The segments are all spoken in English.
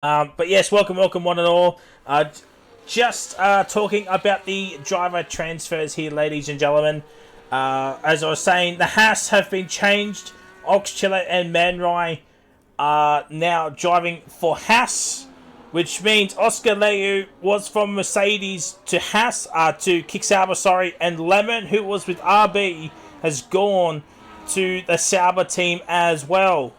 But yes, welcome one and all. Just talking about the driver transfers here, ladies and gentlemen. As I was saying, the Haas have been changed. Oxchiller and Manrai are now driving for Haas, which means Oscar Leu was from Mercedes to Haas, to Kick Sauber, sorry, and Lemon, who was with RB, has gone to the Sauber team as well.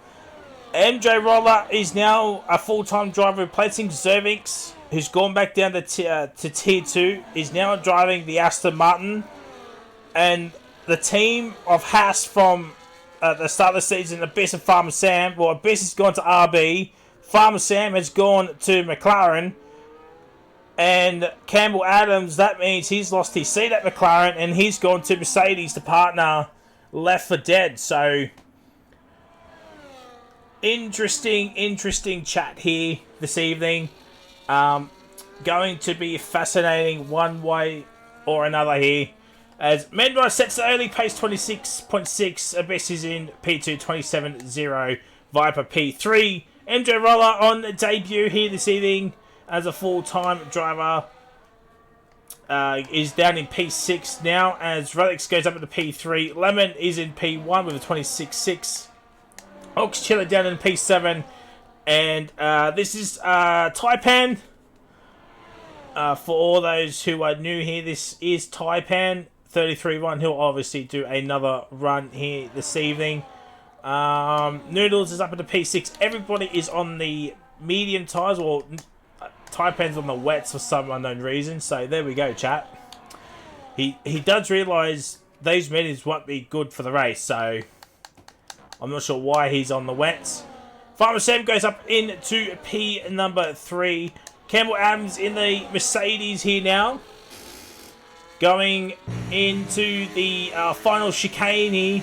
MJ Roller is now a full-time driver replacing Zervix, who's gone back down to Tier 2, is now driving the Aston Martin. And the team of Haas from the start of the season, Abyss and Farmer Sam, well, Abyss has gone to RB, Farmer Sam has gone to McLaren, and Campbell Adams, that means he's lost his seat at McLaren, and he's gone to Mercedes to partner Left for Dead, so... Interesting chat here this evening. Going to be fascinating one way or another here. As Mendra sets the early pace 26.6, Abyss is in P2 27.0, Viper P3. MJ Roller on debut here this evening as a full-time driver. Is down in P6 now as Relics goes up into P3. Lemon is in P1 with a 26.6. Ox Chiller down in P7, and this is Taipan. For all those who are new here, this is Taipan 33-1. He'll obviously do another run here this evening. Noodles is up into P6. Everybody is on the medium tyres, or Taipan's on the wets for some unknown reason. So there we go, chat. He does realise those mediums won't be good for the race, so... I'm not sure why he's on the wets. Farmer Sam goes up into P number 3. Campbell Adams in the Mercedes here now. Going into the final chicane here.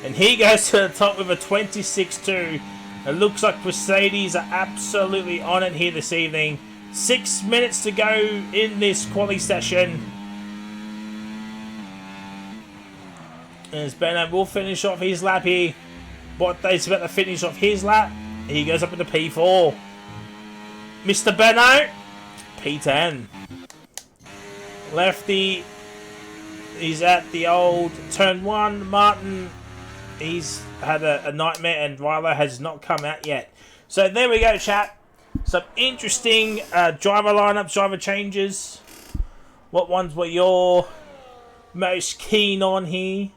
And he goes to the top with a 26.2. It looks like Mercedes are absolutely on it here this evening. 6 minutes to go in this quali session. As Benham will finish off his lap here. Bottas about to finish off his lap. He goes up into P4. Mr. Benno, P10. Lefty, he's at the old turn 1. Martin, he's had a nightmare, and Rylo has not come out yet. So there we go, chat. Some interesting driver lineups, driver changes. What ones were you most keen on here?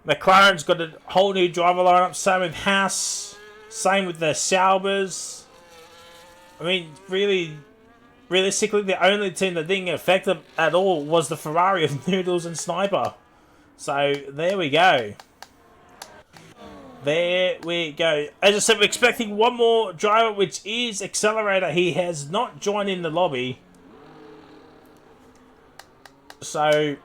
McLaren's got a whole new driver lineup. Same with Haas. Same with the Saubers. I mean, realistically, the only team that didn't get affected at all was the Ferrari of Noodles and Sniper. So there we go. There we go. As I said, we're expecting one more driver, which is Accelerator. He has not joined in the lobby. So,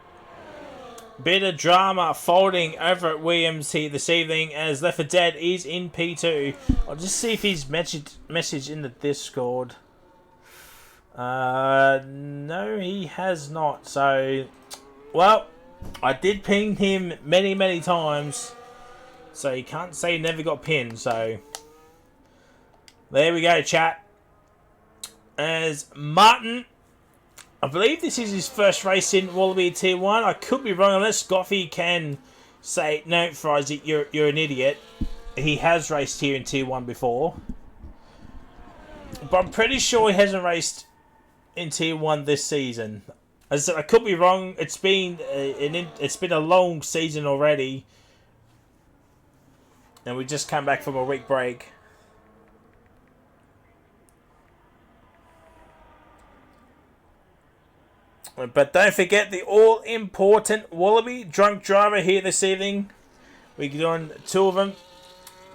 bit of drama folding over at Williams here this evening as Left 4 Dead is in P2. I'll just see if he's messaged in the Discord. No, he has not. So, well, I did ping him many times. So you can't say he never got pinned, so... There we go, chat. As Martin... I believe this is his first race in Wallaby Tier 1. I could be wrong, unless Goffy can say, no, Frizy, you're an idiot. He has raced here in Tier 1 before. But I'm pretty sure he hasn't raced in Tier 1 this season. As I said, I could be wrong. It's been a long season already. And we just come back from a week break. But don't forget the all-important Wallaby drunk driver here this evening. We're doing 2 of them.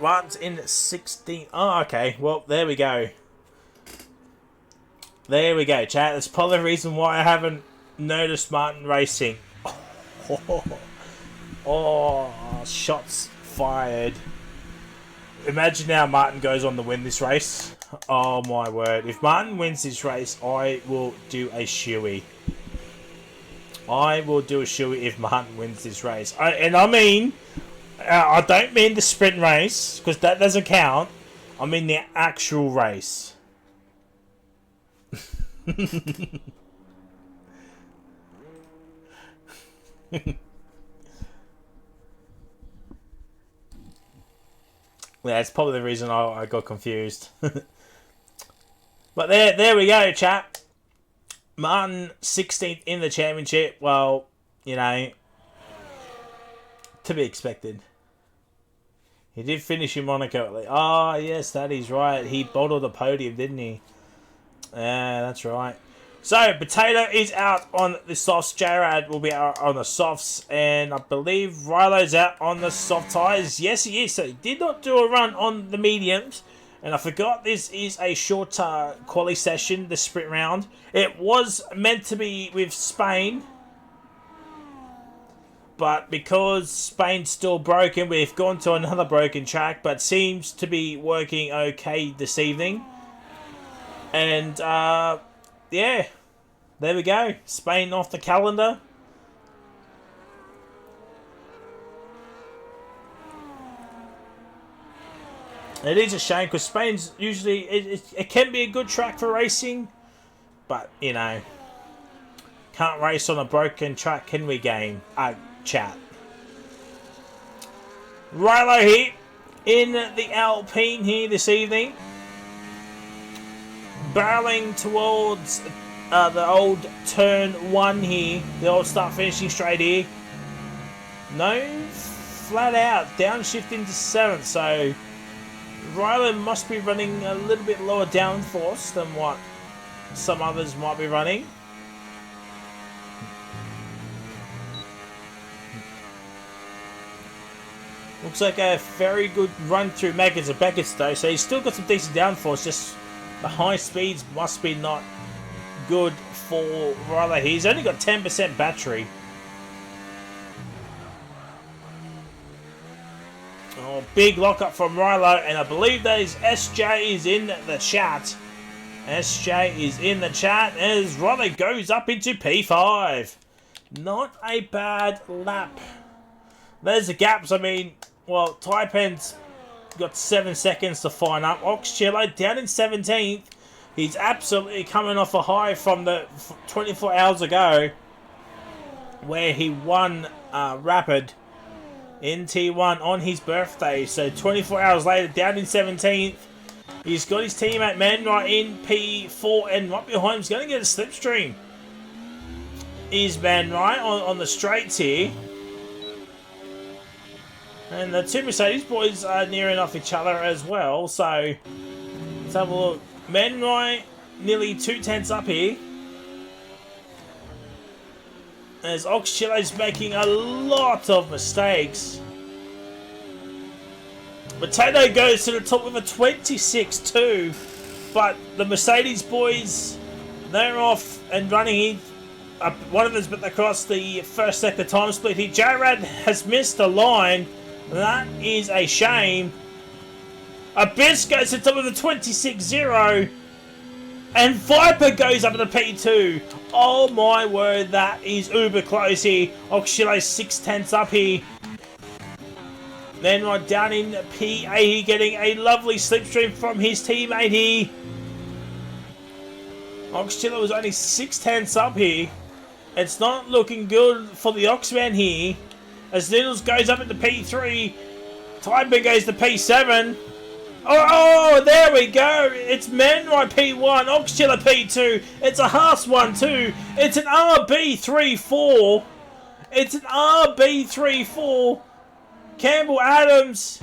Martin's in 16. Oh, okay. Well, there we go. There we go, chat. That's probably the reason why I haven't noticed Martin racing. Oh, shots fired. Imagine now Martin goes on to win this race. Oh my word. If Martin wins this race, I will do a shoey. I will do a shoey if Martin wins this race. I don't mean the sprint race, because that doesn't count. I mean the actual race. That's probably the reason I got confused. But there we go, chat. Martin 16th in the championship. Well, you know, to be expected. He did finish in Monaco. Oh, yes, that is right. He bottled the podium, didn't he? Yeah, that's right. So, Potato is out on the softs. J-Rad will be out on the softs. And I believe Rilo's out on the soft tyres. Yes, he is. So, he did not do a run on the mediums. And I forgot this is a short quali session, the sprint round. It was meant to be with Spain. But because Spain's still broken, we've gone to another broken track. But seems to be working okay this evening. And, yeah, there we go. Spain off the calendar. It is a shame because Spain's usually, it can be a good track for racing. But, you know, can't race on a broken track, can we, game? Chat. Rilo here in the Alpine here this evening. Barreling towards the old turn 1 here. The old start finishing straight here. No, flat out. Downshift into 7th. So Rilo must be running a little bit lower downforce than what some others might be running. Looks like a very good run through Maggots and Beckett's though. So he's still got some decent downforce. Just the high speeds must be not good for Rilo. He's only got 10% battery. Oh, big lockup from Rilo, and I believe that is SJ is in the chat. SJ is in the chat as Rilo goes up into P5. Not a bad lap. There's the gaps. I mean, well, Taipan's got 7 seconds to find up. Oxcello down in 17th. He's absolutely coming off a high from the 24 hours ago where he won Rapid in T1 on his birthday. So 24 hours later, down in 17th. He's got his teammate Manwright in P4 and right behind him. He's going to get a slipstream. Is Manwright on the straights here. And the two Mercedes boys are near enough each other as well. So let's have a look. Manwright nearly 2 tenths up here. As Oxcello's making a lot of mistakes. Potato goes to the top with a 26-2. But the Mercedes boys, they're off and running. One of them's been across the first sector time split here. J-Rad has missed the line. That is a shame. Abyss goes to the top of the 26-0. And Viper goes up to the P2. Oh my word, that is uber close here. Oxcello's 6 tenths up here. Then right down in P8, getting a lovely slipstream from his teammate here. Oxcello was only 6 tenths up here. It's not looking good for the Oxman here. As Needles goes up into P3. Tiber goes to P7. Oh, there we go. It's Manwright P1, Oxcello P2. It's a Haas 1-2. It's an RB3-4. It's an RB3-4. Campbell Adams.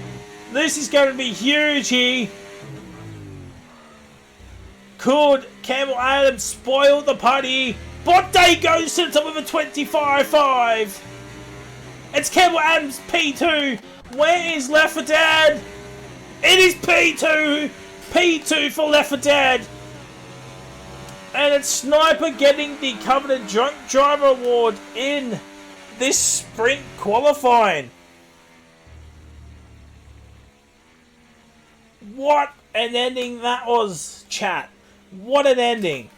This is going to be huge here. Could Campbell Adams spoil the party? Botte goes to the top of a 25-5. It's Campbell Adams P2. Where is Left 4 Dead? It is P2. P2 for Left 4 Dead. And it's Sniper getting the Covenant Drunk Driver Award in this sprint qualifying. What an ending that was, chat. What an ending.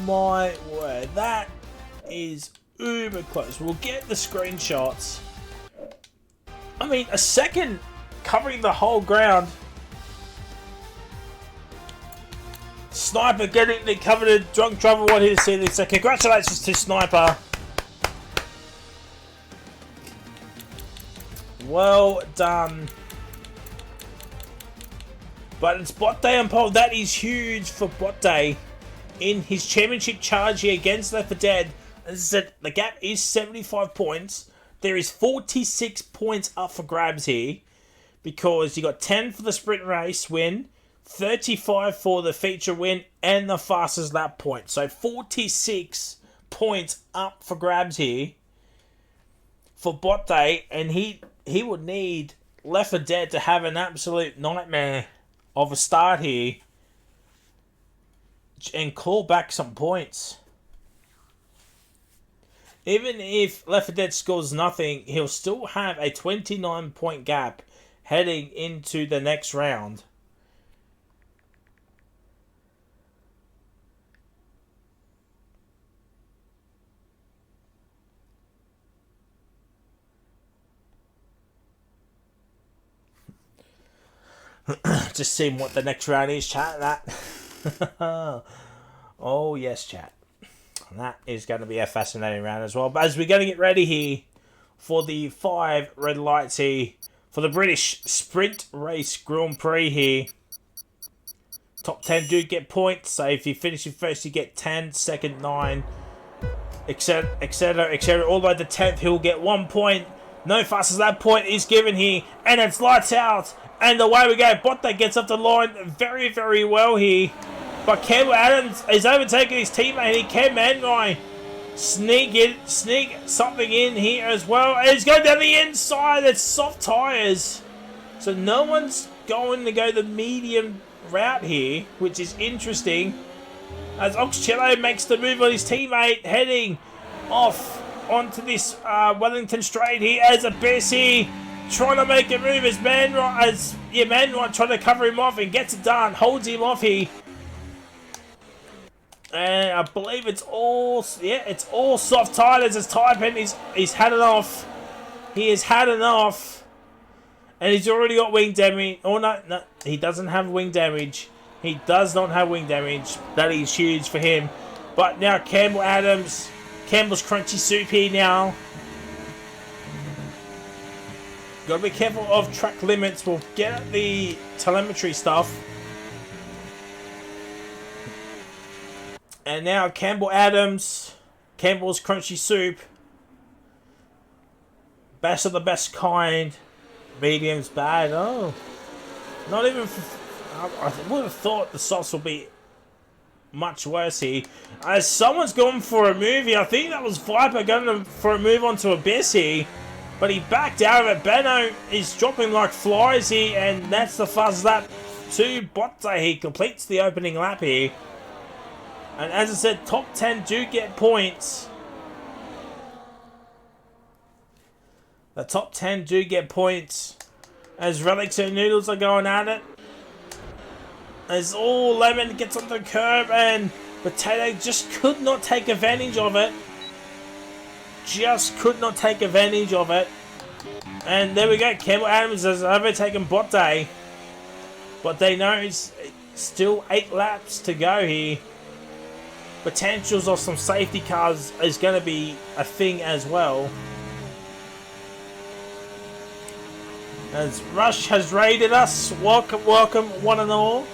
my word. That is uber close. We'll get the screenshots. I mean, a second covering the whole ground. Sniper getting the coveted drunk driver. What he see this? So congratulations to Sniper. Well done. But it's Bot Day on pole. That is huge for Bot Day in his championship charge here against Left 4 Dead. As I said, the gap is 75 points. There is 46 points up for grabs here because you got 10 for the sprint race win, 35 for the feature win, and the fastest lap point. So 46 points up for grabs here for Bot Day, and he would need Left 4 Dead to have an absolute nightmare of a start here and claw back some points. Even if Left 4 Dead scores nothing, he'll still have a 29 point gap heading into the next round. Just seeing what the next round is, chat. That. Oh, yes, chat. That is going to be a fascinating round as well. But as we're going to get ready here for the 5 red lights here for the British Sprint Race Grand Prix here. Top 10 do get points. So if you finish in first, you get 10, second 9, etc., etc., etc. All the way to 10th, he'll get 1 point. No fastest that point is given here. And it's lights out. And away we go. Botta gets up the line very, very well here. But Campbell Adams is overtaking his teammate here. Cam Manroy sneak something in here as well. And he's going down the inside. It's soft tyres. So no one's going to go the medium route here, which is interesting. As Oxcello makes the move on his teammate, heading off onto this Wellington straight here as a Bessie. Trying to make a move as Manroy trying to cover him off and gets it done. Holds him off here. And I believe it's all soft tires as Typen he's had enough. He has had enough. And he's already got wing damage. Oh no, he doesn't have wing damage. He does not have wing damage. That is huge for him. But now Campbell's crunchy soup here now. Got to be careful of track limits. We'll get at the telemetry stuff. And now Campbell's crunchy soup. Best of the best kind. Medium's bad. Oh, not even. I would have thought the sauce would be much worse here. As someone's gone for a move here. I think that was Viper going for a move onto Abyss here. But he backed out of it. Benno is dropping like flies here. And that's the fuzz lap to Botta. He completes the opening lap here. And as I said, top 10 do get points. The top 10 do get points. As Relics and Noodles are going at it. As all Lemon gets on the curb and Potato just could not take advantage of it. Just could not take advantage of it. And there we go. Campbell Adams has overtaken Botte. But they know it's still 8 laps to go here. Potentials of some safety cars is going to be a thing as well. As Rush has raided us. Welcome, welcome, one and all.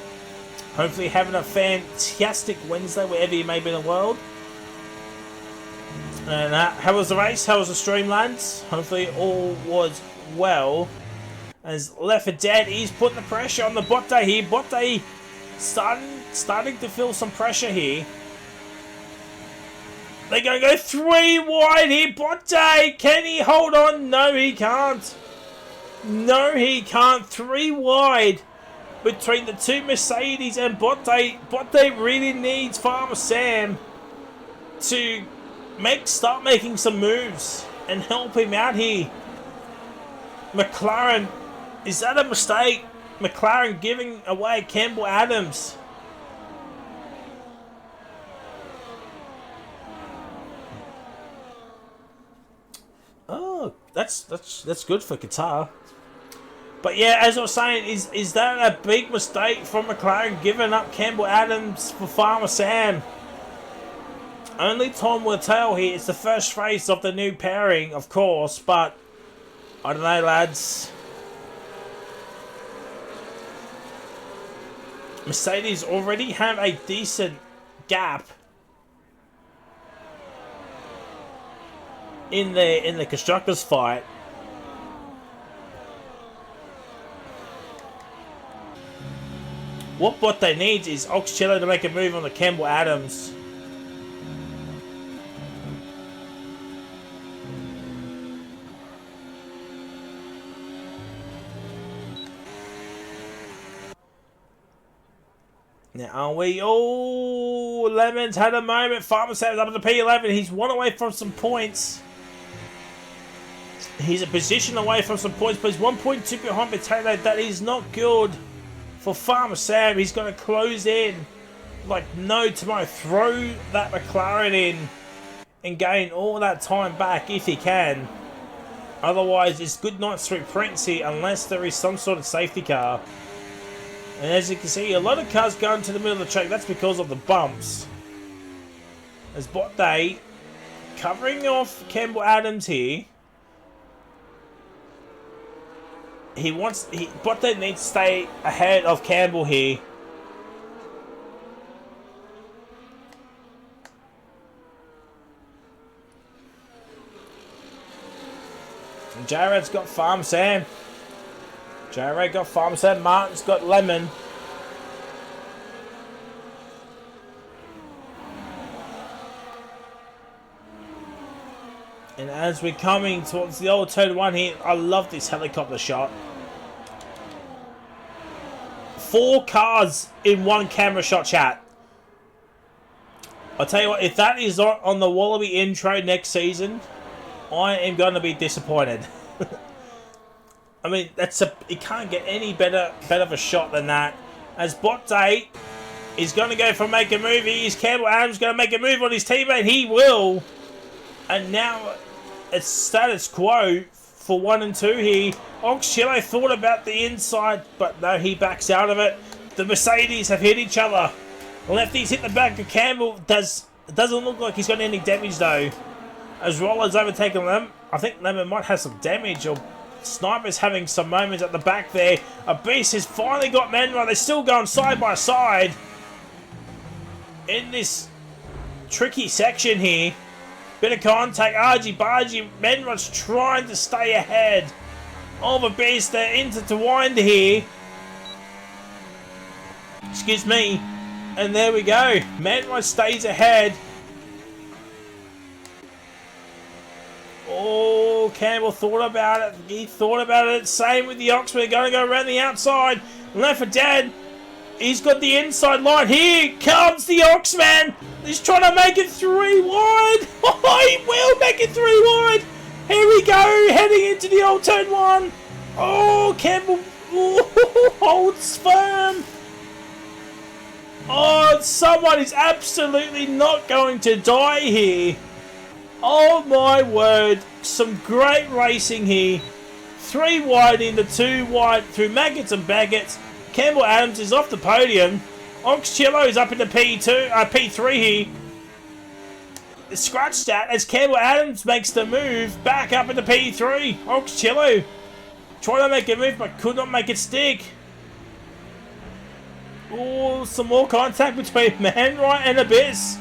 Hopefully having a fantastic Wednesday wherever you may be in the world. And how was the race? How was the stream, lads? Hopefully all was well. As Left 4 Dead is putting the pressure on the Botte here. Botte starting to feel some pressure here. They're going to go 3 wide here. Botte, can he hold on? No, he can't. No, he can't. 3 wide between the 2 Mercedes and Botte. Botte really needs Farmer Sam to start making some moves and help him out here. McLaren, is that a mistake? McLaren giving away Campbell Adams. Oh, that's good for Qatar. But yeah, as I was saying, is that a big mistake from McLaren giving up Campbell Adams for Farmer Sam? Only time will tell here. It's the first race of the new pairing, of course, but I don't know, lads. Mercedes already have a decent gap in the constructors fight. What they need is Oxcello to make a move on the Campbell Adams. Now, are we? Oh, Lemon's had a moment. Farmer Sam's up at the P11. He's one away from some points. He's a position away from some points, but he's 1.2 behind Potato. That is not good for Farmer Sam. He's going to close in like no tomorrow. Throw that McLaren in and gain all that time back if he can. Otherwise, it's good nights through Princey unless there is some sort of safety car. And as you can see, a lot of cars going to the middle of the track. That's because of the bumps. As Botte covering off Campbell Adams here. Botte needs to stay ahead of Campbell here. And Jared's got Farm Sam. Jared got Farm Sam. Martin's got Lemon. And as we're coming towards the old turn one here, I love this helicopter shot. 4 cars in one camera shot, chat. I'll tell you what, if that is on the Wallaby intro next season, I am going to be disappointed. I mean, it can't get any better of a shot than that. As Botte is going to go for make a move. Is Campbell Adams going to make a move on his teammate? He will. And now it's status quo for 1 and 2 here. Oxcello thought about the inside, but no, he backs out of it. The Mercedes have hit each other. Lefty's hit the back of Campbell. It doesn't look like he's got any damage though. As Roller's overtaken them, I think Lemon might have some damage, or Sniper's having some moments at the back there. A Beast has finally got Menra. They're still going side by side in this tricky section here. Bit of contact, argy-bargy. Menra's trying to stay ahead of a Beast. They're intertwined here. Excuse me. And there we go. Menra stays ahead. Oh, Campbell thought about it. He thought about it. Same with the Oxford. Going to go around the outside. Left for dead. He's got the inside line. Here comes the Oxman. He's trying to make it 3 wide. Oh, he will make it 3 wide. Here we go. Heading into the old turn 1. Oh, Campbell holds firm. Oh, someone is absolutely not going to die here. Oh my word. Some great racing here. 3 wide into 2 wide through Maggots and Baggots. Campbell Adams is off the podium. Oxcello is up in the P3 here. Scratch that as Campbell Adams makes the move back up in the P3. Oxcello trying to make a move but could not make it stick. Oh, some more contact between Manwright and Abyss.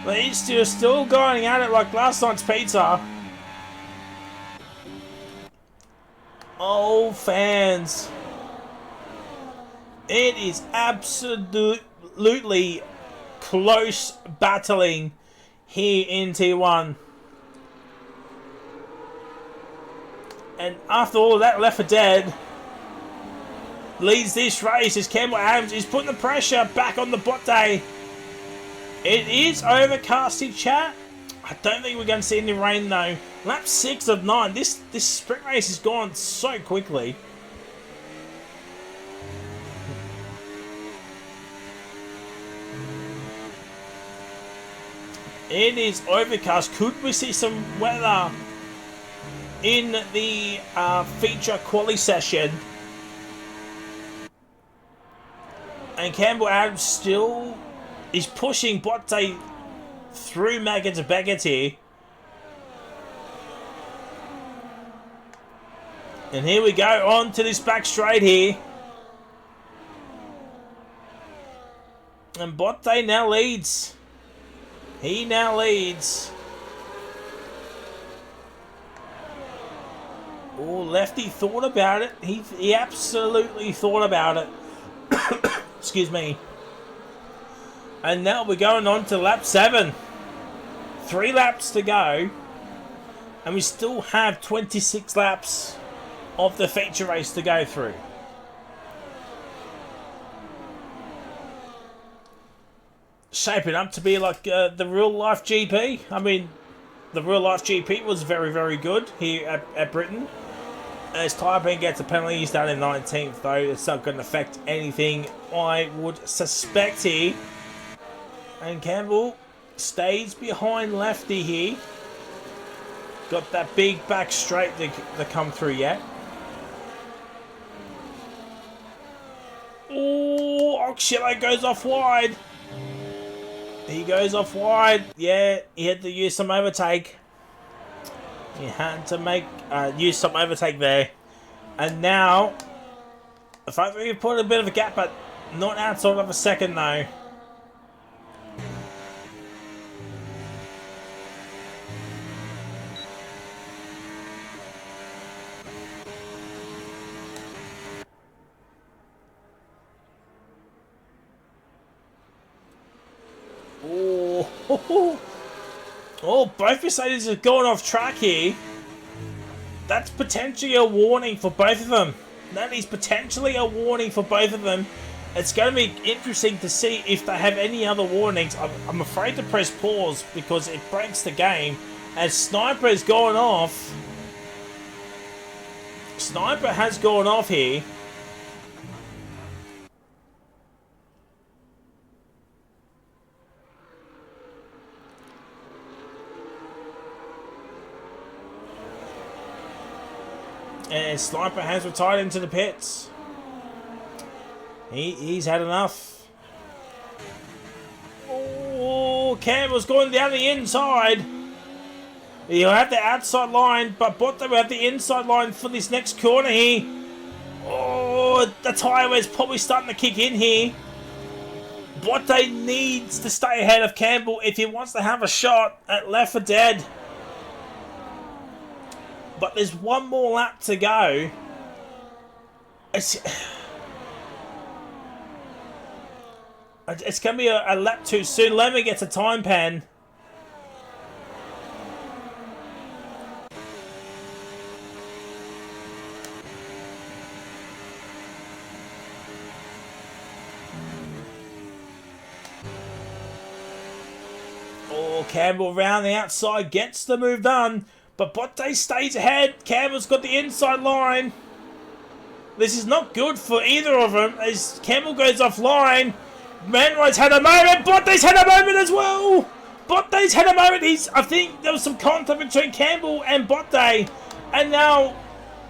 These two are still going at it like last night's pizza. Oh, fans. It is absolutely close battling here in T1. And after all of that, left for dead leads this race as Campbell Adams is putting the pressure back on the Botte. It is overcast in chat. I don't think we're going to see any rain though. Lap 6 of 9. This sprint race has gone so quickly. It is overcast. Could we see some weather in the feature quali session. And Campbell Adams still is pushing Botte through Maggots and Beckett here. And here we go on to this back straight here. And Botte now leads. He now leads. Oh, Lefty thought about it. He absolutely thought about it. Excuse me. And now we're going on to lap 7. 3 laps to go. And we still have 26 laps of the feature race to go through. Shaping up to be like the real life GP. I mean, the real life GP was very, very good here at Britain. As Typing gets a penalty, he's down in 19th though. It's not going to affect anything, I would suspect here. And Campbell stays behind Lefty here. Got that big back straight to come through yet. Oh, Oxshiller goes off wide. He goes off wide. Yeah, he had to use some overtake. He had to make use some overtake there. And now, the fact that we put a bit of a gap, but not outside of a second though. Oh, both Mercedes have gone off track here. That's potentially a warning for both of them. That is potentially a warning for both of them. It's going to be interesting to see if they have any other warnings. I'm afraid to press pause because it breaks the game. As Sniper has gone off. Sniper has gone off here. And Sniper has retired into the pits. He's had enough. Oh, Campbell's going down the inside. He'll have the outside line, but Botte will have the inside line for this next corner here. Oh, the tyre wear's probably starting to kick in here. Botte needs to stay ahead of Campbell if he wants to have a shot at Left 4 Dead. But there's one more lap to go. It's going to be a lap too soon. Lemon gets a time pen. Oh, Campbell round the outside gets the move done. But Botte stays ahead. Campbell's got the inside line. This is not good for either of them as Campbell goes offline. Manwright's had a moment. Botte's had a moment as well. Botte's had a moment. I think there was some contact between Campbell and Botte. And now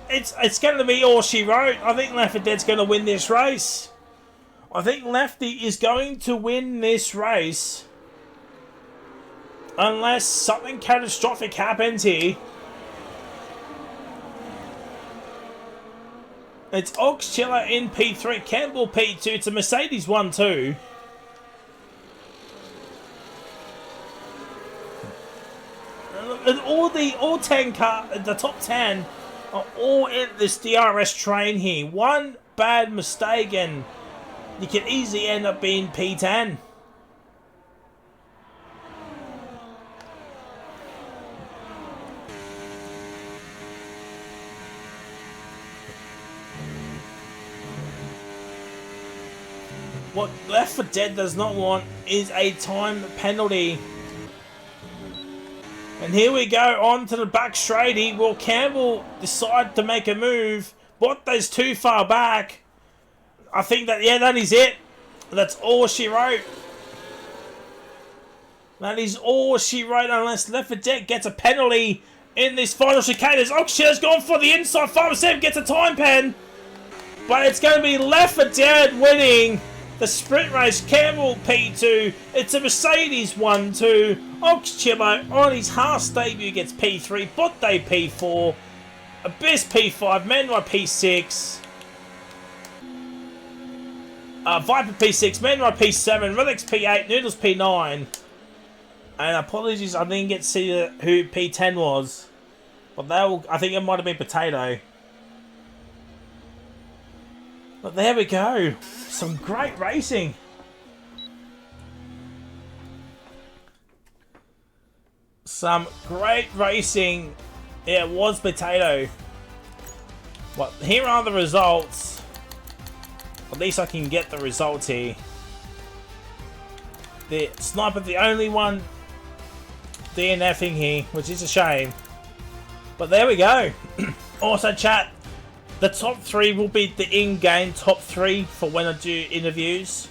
it's going to be all she wrote. I think Left 4 Dead's going to win this race. I think Lefty is going to win this race. Unless something catastrophic happens here. It's Oxchiller in P3, Campbell P2, it's a Mercedes 1-2. And all 10 cars, the top 10 are all in this DRS train here. One bad mistake and you can easily end up being P10. What Left 4 Dead does not want is a time penalty. And here we go on to the back straighty. Will Campbell decide to make a move? Botte's too far back. I think that, yeah, that is it. That's all she wrote. That is all she wrote unless Left 4 Dead gets a penalty in this final chicane as Oxshaw's gone for the inside. 5-7 gets a time pen. But it's going to be left for Darren winning the sprint race. Campbell P2. It's a Mercedes 1-2. Oxchillo on his Haas debut gets P3. Botte P4. Abyss P5. Menroy P6. Viper P6. Menroy P7. Relics P8. Noodles P9. And apologies, I didn't get to see who P10 was. But I think it might have been Potato. But there we go. Some great racing. Some great racing. Yeah, it was Potato. But here are the results. At least I can get the results here. The Sniper, the only one DNFing here, which is a shame. But there we go. Also, chat, the top 3 will be the in-game top 3 for when I do interviews.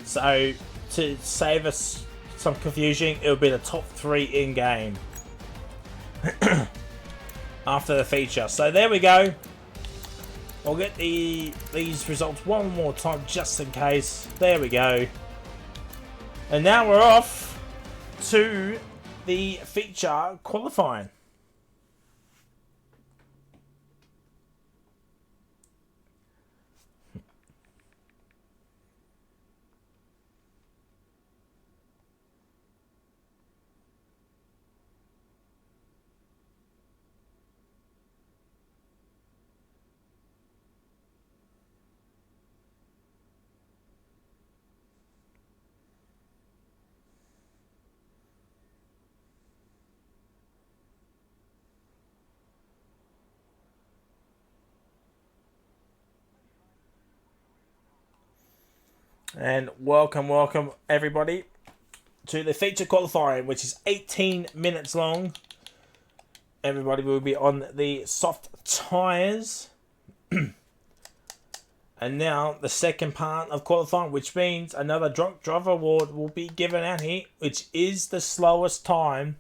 So, to save us some confusion, it will be the top 3 in-game. After the feature. So, there we go. I'll get these results one more time just in case. There we go. And now we're off to the feature qualifying. And welcome everybody to the feature qualifying, which is 18 minutes long. Everybody will be on the soft tyres. And now the second part of qualifying, which means another drunk driver award will be given out here, which is the slowest time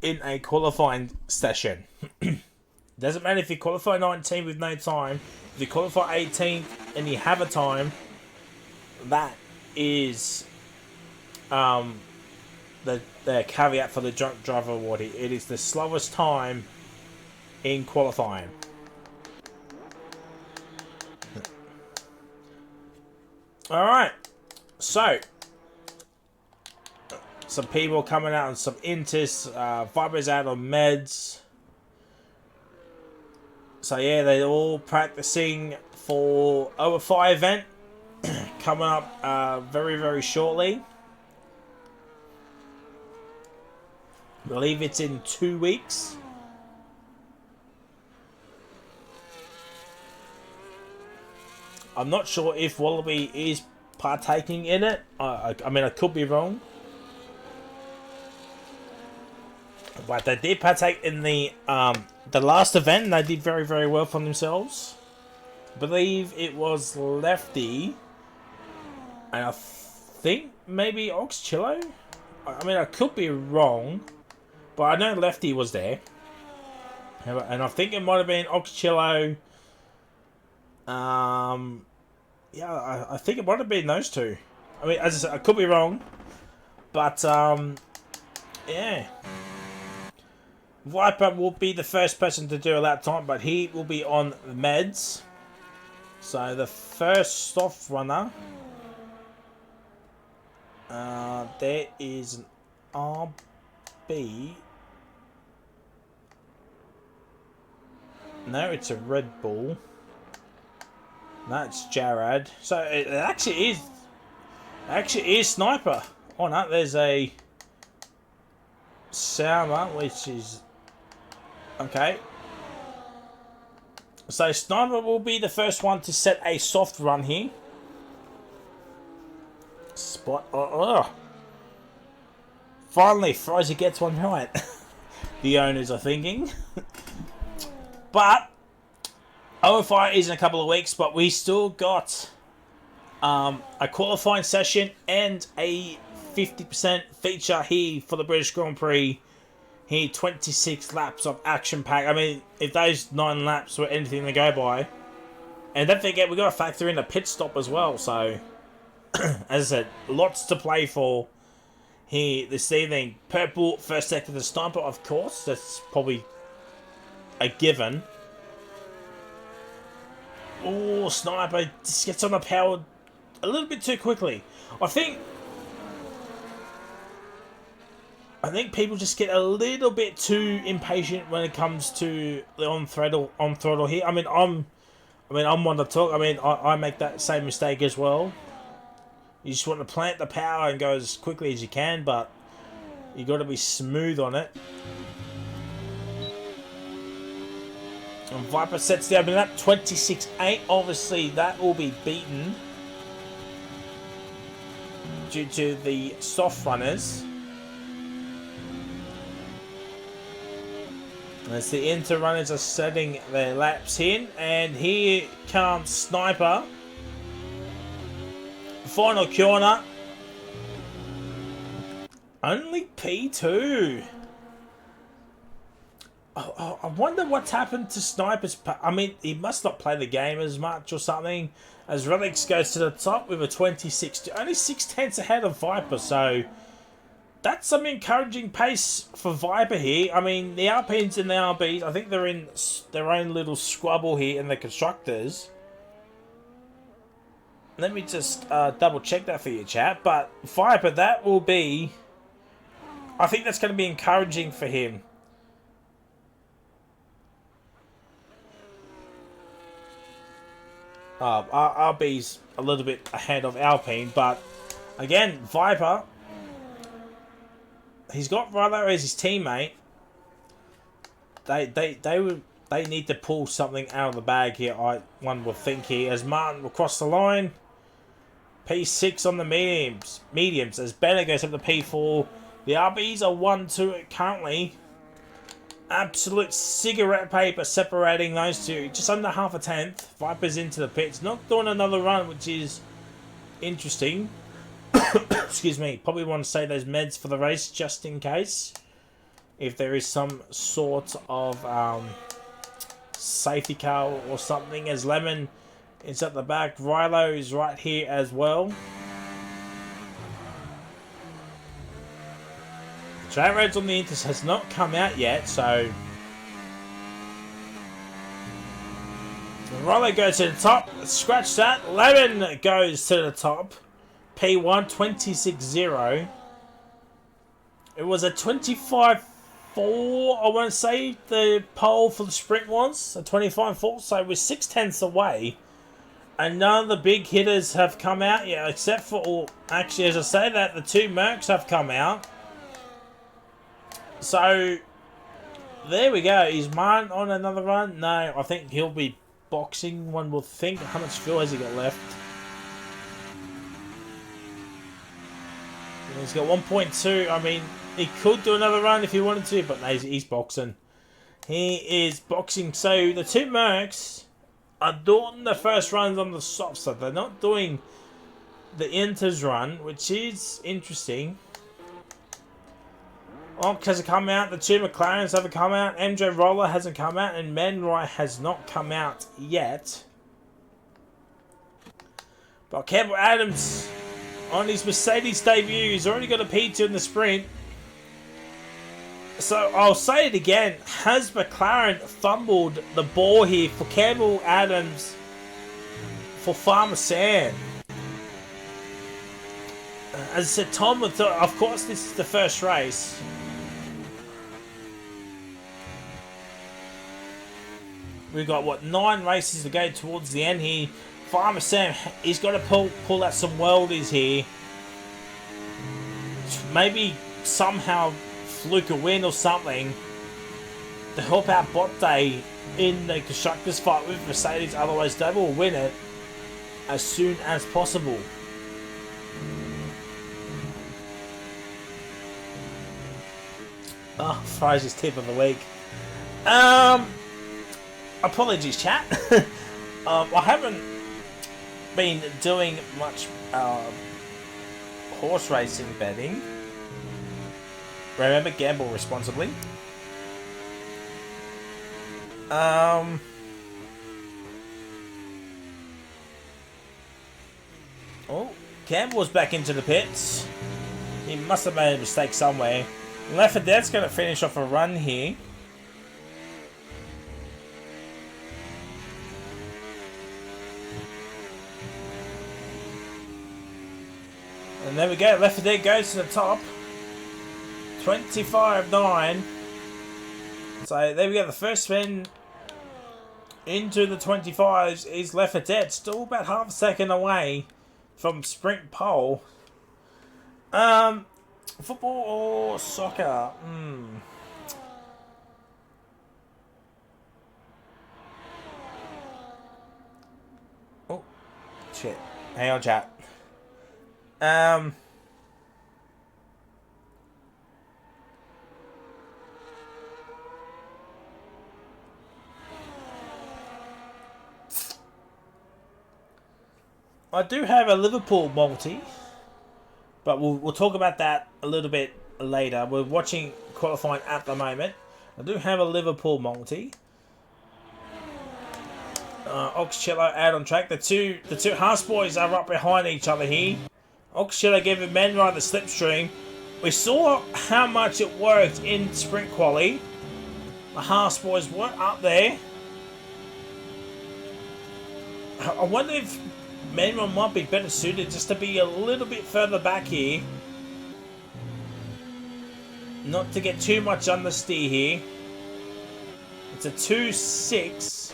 in a qualifying session. Doesn't matter if you qualify 19 with no time. If you qualify 18 and you have a time, that is the caveat for the drunk driver award. It is the slowest time in qualifying. Alright, so some people coming out on some Intis, Viper's out on meds. So yeah, they're all practicing for OFI event coming up very, very shortly. I believe it's in 2 weeks. I'm not sure if Wallaby is partaking in it. I mean, I could be wrong. But they did partake in the last event, and they did very, very well for themselves. I believe it was Lefty, and I think maybe Oxchillo. I mean, I could be wrong, but I know Lefty was there, and I think it might have been Oxchillo. Yeah, I think it might have been those two. I mean, as I said, I could be wrong, but yeah. Viper will be the first person to do a lap time, but he will be on meds. So the first soft runner, there is an RB. No, it's a Red Bull. No, it's Jarrad. So it actually is Sniper. Oh no, there's a Sama, which is okay. So Sniper will be the first one to set a soft run here. Spot. Finally, Fraser gets one right. The owners are thinking. But OFI is in a couple of weeks, but we still got a qualifying session and a 50% feature here for the British Grand Prix here 26 laps of action pack. I mean, if those 9 laps were anything to go by, and don't forget we got to factor in a pit stop as well. So, as I said, lots to play for here this evening. Purple first sector the Sniper, of course. That's probably a given. Oh, Sniper just gets on the power a little bit too quickly. I think people just get a little bit too impatient when it comes to the on throttle here. I'm one to talk. I make that same mistake as well. You just want to plant the power and go as quickly as you can, but you got to be smooth on it. And Viper sets the opening up 26-8. Obviously, that will be beaten due to the soft runners. As the inter runners are setting their laps in, and here comes Sniper. Final corner. Only P2. I wonder what's happened to Sniper's... I mean, he must not play the game as much or something. As Relics goes to the top with a 26... Only 6/10 ahead of Viper, so... That's some encouraging pace for Viper here. I mean, the Alpines and the RBs, I think they're in their own little squabble here in the Constructors. Let me just double check that for you, chat. But Viper, that will be... I think that's going to be encouraging for him. RB's a little bit ahead of Alpine, but again, Viper, he's got Rilo as his teammate. They need to pull something out of the bag here. One would think here, as Martin will cross the line. P6 on the mediums as Bennett goes up to P4. The RBs are 1-2 currently. Absolute cigarette paper separating those two. Just under half a tenth. Viper's into the pits. Not doing another run, which is interesting. Excuse me. Probably want to save those meds for the race just in case. If there is some sort of safety car or something. As Lemon is at the back. Rilo is right here as well. Track Reds on the Inters has not come out yet, so Rilo goes to the top. Scratch that. Lemon goes to the top. P1 26-0. It was a 25-4. I want to say the pole for the sprint was a 25-4, so we're 6/10 away. And none of the big hitters have come out yet, except for actually, as I say that, the 2 Mercs have come out. So, there we go. Is Martin on another run? No, I think he'll be boxing, one will think. How much fuel has he got left? He's got 1.2. I mean, he could do another run if he wanted to, but no, he's boxing. He is boxing. So, the 2 Mercs are doing the first runs on the soft side. They're not doing the Inters run, which is interesting. Ox hasn't come out, the 2 McLarens haven't come out, MJ Roller hasn't come out, and Menroy has not come out yet. But Campbell Adams, on his Mercedes debut, he's already got a P2 in the sprint. So, I'll say it again, has McLaren fumbled the ball here for Campbell Adams for Farmer Sam? As I said, Tom would thought, of course this is the first race. We've got, what, 9 races to go towards the end here. Farmer Sam, he's got to pull out some weldies here. Maybe somehow fluke a win or something to help out Bot Day in the Constructors fight with Mercedes. Otherwise, they will win it as soon as possible. Oh, Fraser's tip of the week. Apologies, chat. I haven't been doing much horse racing betting. Remember, gamble responsibly. Um. Oh, Campbell's back into the pits. He must have made a mistake somewhere. Left 4 Dead's going to finish off a run here. And there we go. Left 4 Dead goes to the top. 25.9. So there we go. The first spin into the 25s is Left 4 Dead. Still about half a second away from sprint pole. Football or soccer? Oh, shit. Hang on, chat. I do have a Liverpool multi, but we'll talk about that a little bit later. We're watching qualifying at the moment. I do have a Liverpool multi. Oxcello out on track. The two Haas boys are right behind each other here. Oxcello gave Manride the slipstream. We saw how much it worked in sprint quali. The Haas boys weren't up there. I wonder if Manride might be better suited just to be a little bit further back here. Not to get too much understeer here. It's a 2.6.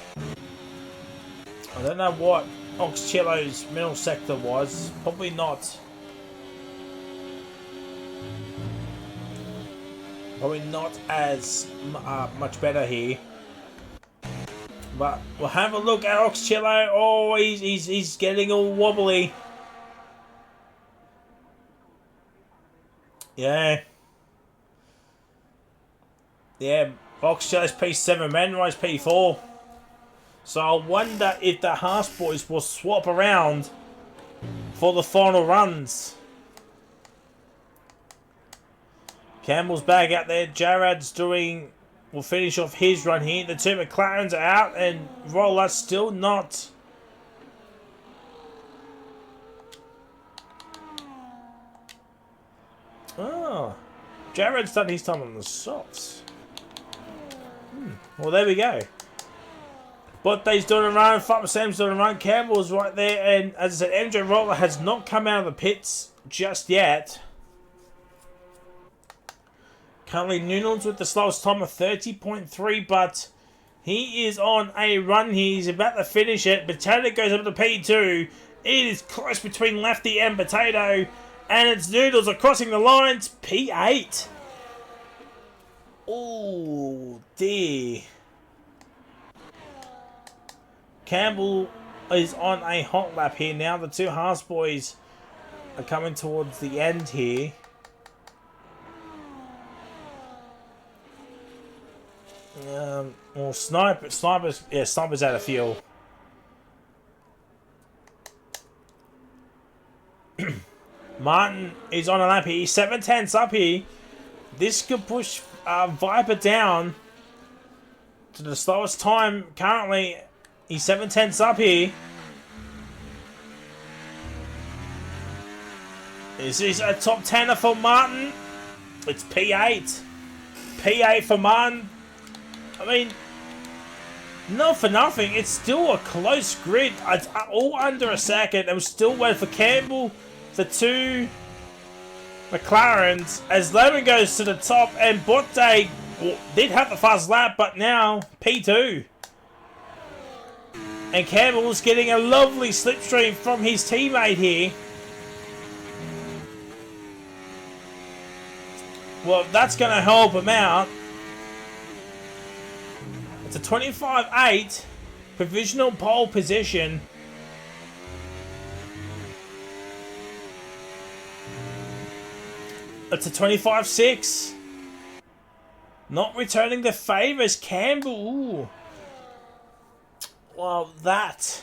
I don't know what Oxcello's middle sector was. Probably not. Probably not as much better here. But we'll have a look at Oxcello. Oh, he's getting all wobbly. Yeah. Yeah, Oxcello's P7, Manride's P4. So I wonder if the Haas boys will swap around for the final runs. Campbell's back out there. Jarad's will finish off his run here. The two McLarens are out and Roller's still not. Oh, Jared's done his time on the softs. Well, there we go. Botte's doing a run, Fatma Sam's doing a run, Campbell's right there, and as I said, MJ Roller has not come out of the pits just yet. Currently, Noodles with the slowest time of 30.3, but he is on a run here. He's about to finish it. Potato goes up to P2. It is close between Lefty and Potato, and it's Noodles are crossing the lines. P8. Oh, dear. Campbell is on a hot lap here now. The two Haas boys are coming towards the end here. Well, Sniper's out of fuel. Martin is on a lap here. He's 7/10 up here. This could push Viper down to the slowest time currently. He's 7/10 up here. This is a top 10er for Martin. It's P8. P8 for Martin. I mean, not for nothing. It's still a close grid. It's all under a second. And we're still waiting for Campbell, the two McLarens, as Lemon goes to the top. And Botte did have the fast lap, but now P2. And Campbell's getting a lovely slipstream from his teammate here. Well, that's going to help him out. It's a 25.8 provisional pole position. It's a 25.6. Not returning the favours, Campbell. Ooh. Well, that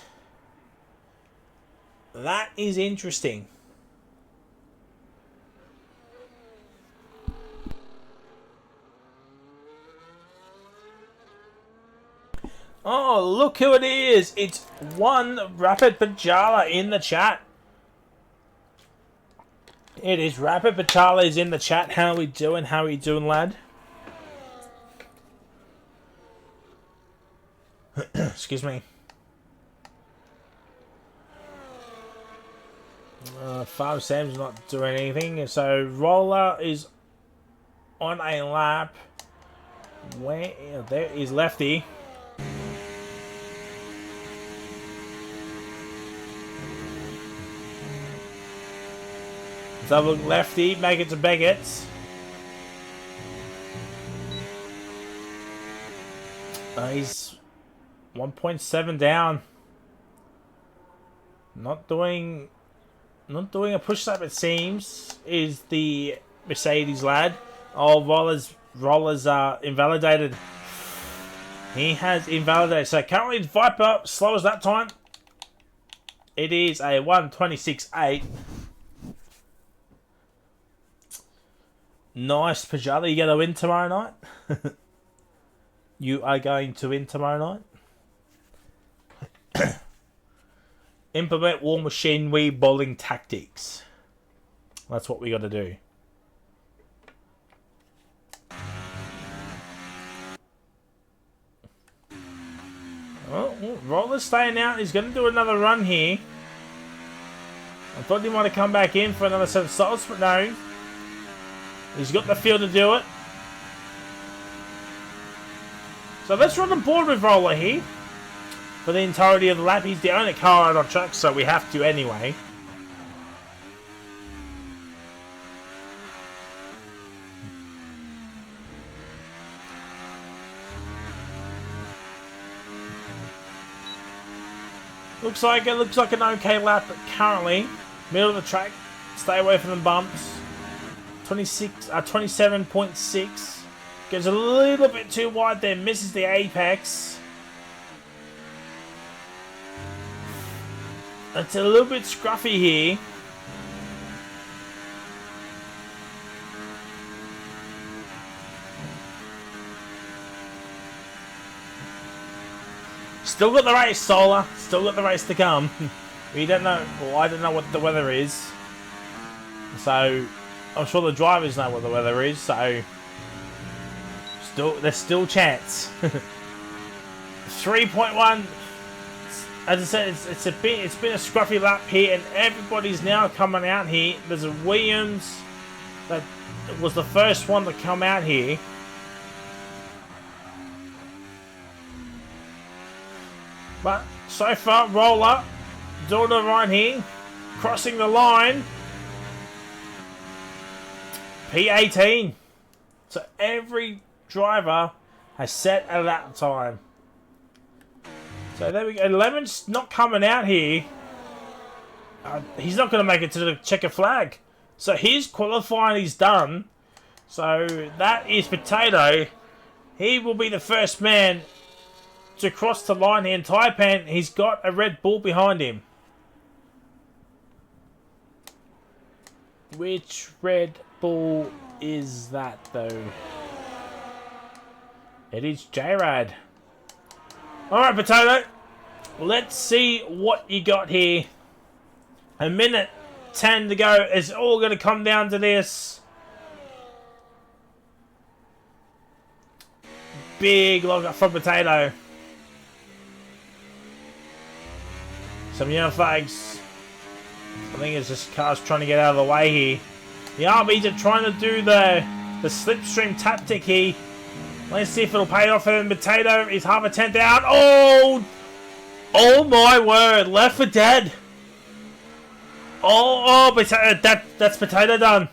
is interesting. Oh, look who it is. It's one Rapid Pajala in the chat. It is Rapid Pajala is in the chat. How we doing? How we doing, lad? Excuse me. Farm Sam's not doing anything. So Roller is on a lap. Where there is Lefty. So look, Lefty, make it to Beggarts. He's 1.7 down. Not doing a push up, it seems, is the Mercedes lad. Oh, Roller's invalidated. He has invalidated. So currently Viper slowest lap time. It is a 1:26.8. Nice, Pajala. You going to win tomorrow night? You are going to win tomorrow night? Implement War Machine Wii bowling tactics. That's what we got to do. Oh, Roller's staying out. He's going to do another run here. I thought he might have come back in for another set of salts, but no. He's got the field to do it. So let's run on board with Roller here. For the entirety of the lap. He's the only car out on track, so we have to anyway. Looks like an okay lap currently. Middle of the track. Stay away from the bumps. 27.6. Goes a little bit too wide there. Misses the apex. It's a little bit scruffy here. Still got the race, Solar. Still got the race to come. We don't know. Well, I don't know what the weather is. So, I'm sure the drivers know what the weather is. So, there's still chance. 3.1. As I said, it's been a scruffy lap here, and everybody's now coming out here. There's a Williams that was the first one to come out here. But so far, Roller doing the run here, crossing the line. P18. So every driver has set a lap time. So there we go. Lemon's not coming out here. He's not going to make it to the checker flag. So his qualifying is done. So that is Potato. He will be the first man to cross the line here in Taipan. He's got a Red Bull behind him. Which Red Bull is that though? It is J-Rad. Alright, Potato. Let's see what you got here. A minute 10 to go. It's all going to come down to this. Big log up from Potato. Some yellow flags. I think it's just cars trying to get out of the way here. The RBs are trying to do the slipstream tactic here. Let's see if it'll pay off. And Potato is half a tenth down. Oh! Oh my word. Left for dead. Oh, Potato. That's Potato done.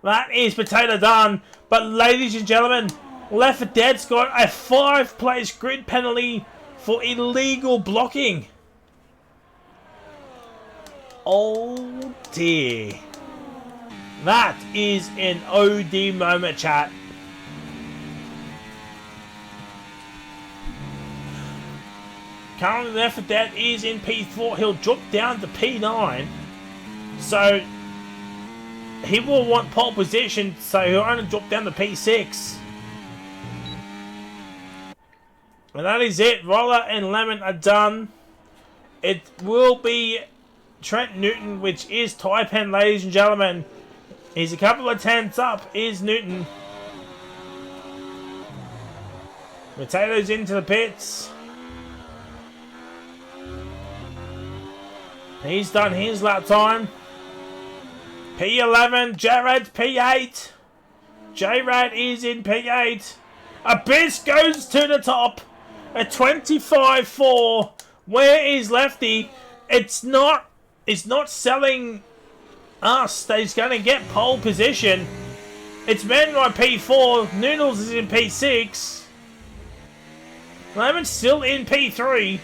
That is Potato done. But ladies and gentlemen, Left for Dead's got a 5-place grid penalty for illegal blocking. Oh dear. That is an OD moment, chat. Currently Left for Dead is in P4. He'll drop down to P9. So he will want pole position, so he'll only drop down to P6. And that is it. Roller and Lemon are done. It will be Trent Newton, which is Taipan, ladies and gentlemen. He's a couple of tenths up, is Newton. Potatoes into the pits. He's done his lap time. P11, Jared P8. J-Rad is in P8. Abyss goes to the top at 25.4. Where is Lefty? It's not selling us that he's going to get pole position. It's Manroy P4. Noodles is in P6. Lemon's still in P3.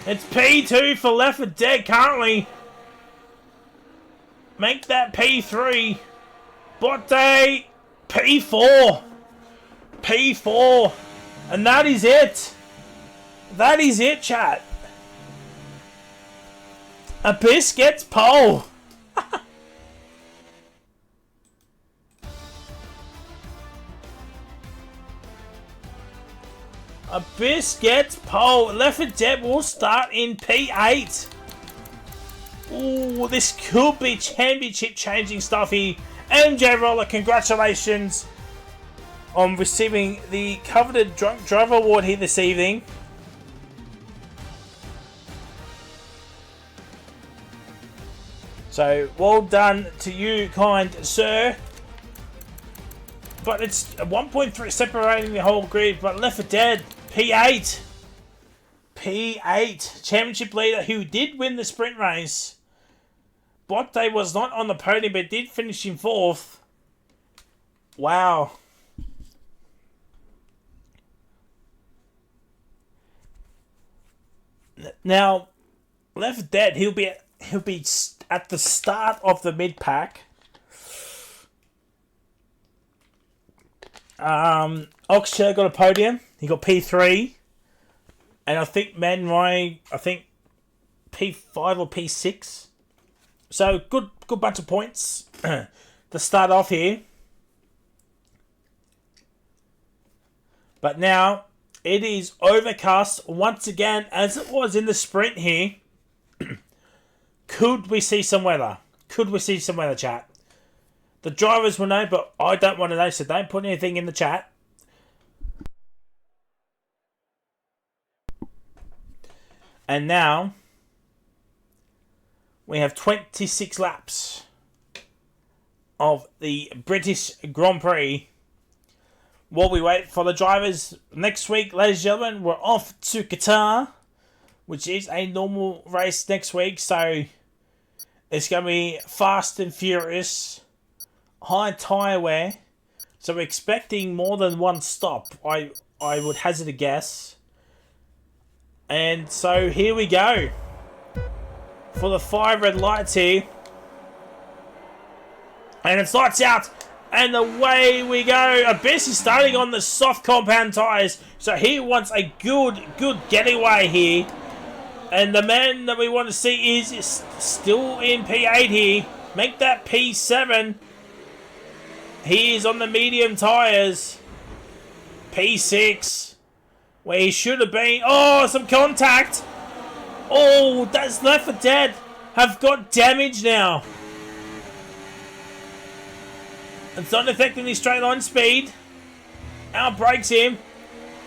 It's P2 for Left 4 Dead currently. Make that P3. Botte P4. P4. And that is it. That is it, chat. Abyss gets pole. Abyss gets pole. Left 4 Dead will start in P8. Ooh, this could be championship changing stuff here. MJ Roller, congratulations on receiving the coveted Drunk Driver Award here this evening. So, well done to you, kind sir. But it's 1.3 separating the whole grid. But Left 4 Dead, P8. P8. Championship leader who did win the sprint race. Botte was not on the podium but did finish in 4th. Wow. Now, Left 4 Dead, he'll be at the start of the mid pack. Oxshare got a podium. He got P3. And I think Man Rai, P5 or P6. So good bunch of points to start off here. But now it is overcast once again as it was in the sprint here. Could we see some weather? Could we see some weather, chat? The drivers will know, but I don't want to know, so don't put anything in the chat. And now we have 26 laps of the British Grand Prix. While we wait for the drivers next week, ladies and gentlemen, we're off to Qatar, which is a normal race next week. So it's going to be fast and furious, high tyre wear. So we're expecting more than one stop, I would hazard a guess. And so here we go. For the 5 red lights here. And it's lights out. And away we go. Abyss is starting on the soft compound tyres. So he wants a good getaway here. And the man that we want to see is still in P8 here. Make that P7. He is on the medium tyres. P6. Where he should have been. Oh, some contact. Oh, that's Left 4 Dead. Have got damage now. It's not affecting his straight line speed. Outbrakes him.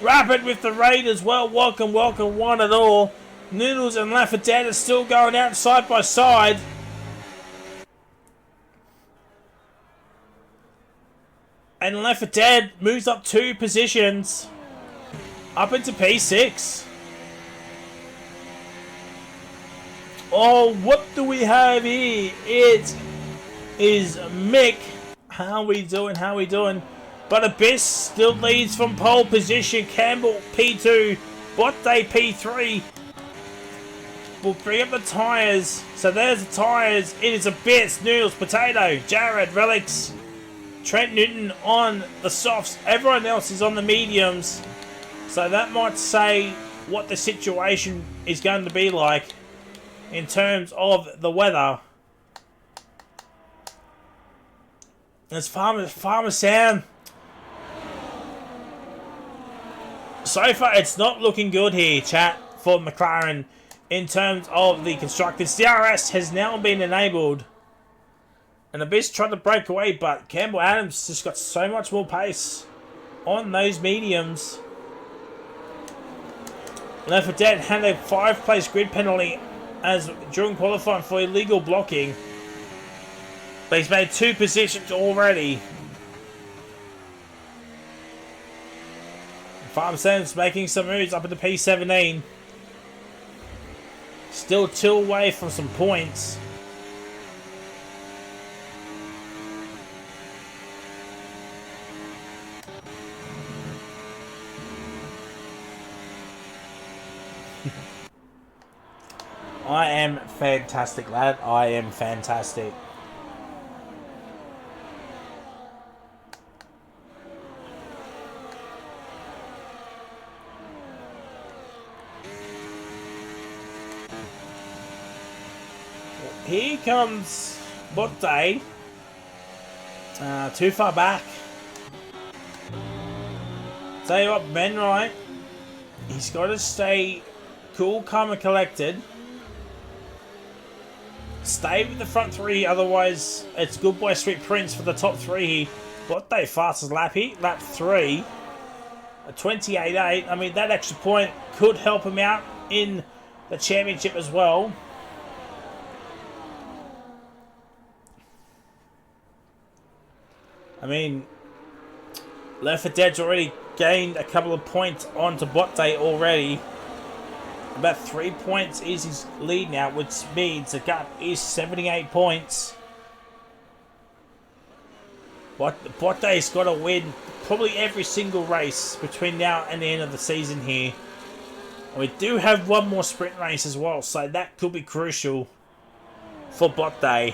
Rapid with the raid as well. Welcome, one and all. Noodles and Left 4 Dead are still going out side by side. And Left 4 Dead moves up 2 positions. Up into P6. Oh, what do we have here? It is Mick. How we doing? But Abyss still leads from pole position. Campbell P2. Botte P3. We'll bring up the tyres. So there's the tyres. It is Abyss, Noodles, Potato, Jared, Relics, Trent Newton on the softs. Everyone else is on the mediums. So that might say what the situation is going to be like in terms of the weather. As Farmer Sam So far, it's not looking good here, chat, for McLaren in terms of the constructors. DRS has now been enabled. And Abyss tried to break away, but Campbell Adams just got so much more pace on those mediums. Left 4 Dead had a 5-place grid penalty as during qualifying for illegal blocking. But he's made 2 positions already. Farm Sands making some moves up into P17. Still 2 away from some points. I am fantastic, lad. I am fantastic. Here comes Botte. Too far back. Tell you what, Ben Wright, he's got to stay cool, calm and collected. Stay with the front 3, otherwise it's good boy Sweet Prince for the top 3. Botte fastest lap here, lap 3. A 28.8. I mean, that extra point could help him out in the championship as well. I mean, Left 4 Dead's already gained a couple of points onto Botte already. About 3 points is his lead now, which means the gap is 78 points. Botte's got to win probably every single race between now and the end of the season here. And we do have one more sprint race as well, so that could be crucial for Botte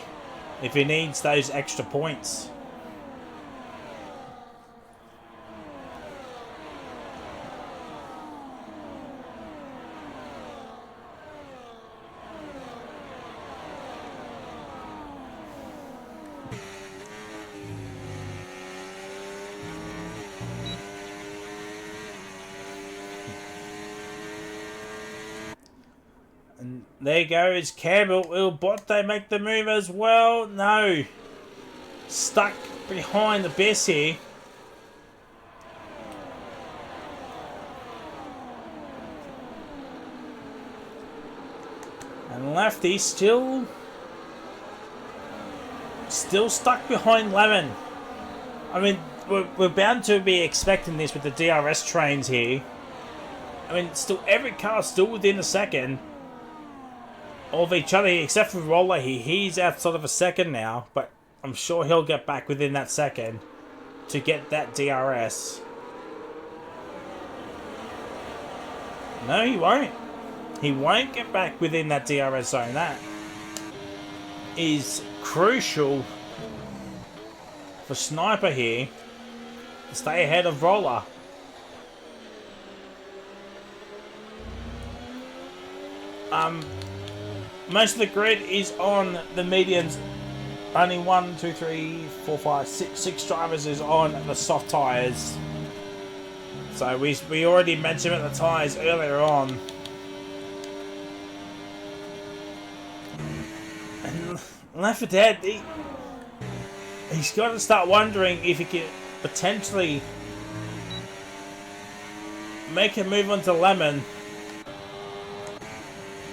if he needs those extra points. And there goes Campbell. Will Botte make the move as well? No. Stuck behind the Abyss here. And Lefty still stuck behind Lemon. I mean, we're bound to be expecting this with the DRS trains here. I mean, still every car's still within a second of each other, except for Roller here. He's outside of a second now, but I'm sure he'll get back within that second to get that DRS. No, he won't. He won't get back within that DRS zone. That is crucial for Sniper here to stay ahead of Roller. Most of the grid is on the mediums. Only 1, 2, 3, 4, 5, 6 drivers is on the soft tyres. So we already mentioned about the tyres earlier on. And Left 4 Dead, he's got to start wondering if he can potentially make a move onto Lemon.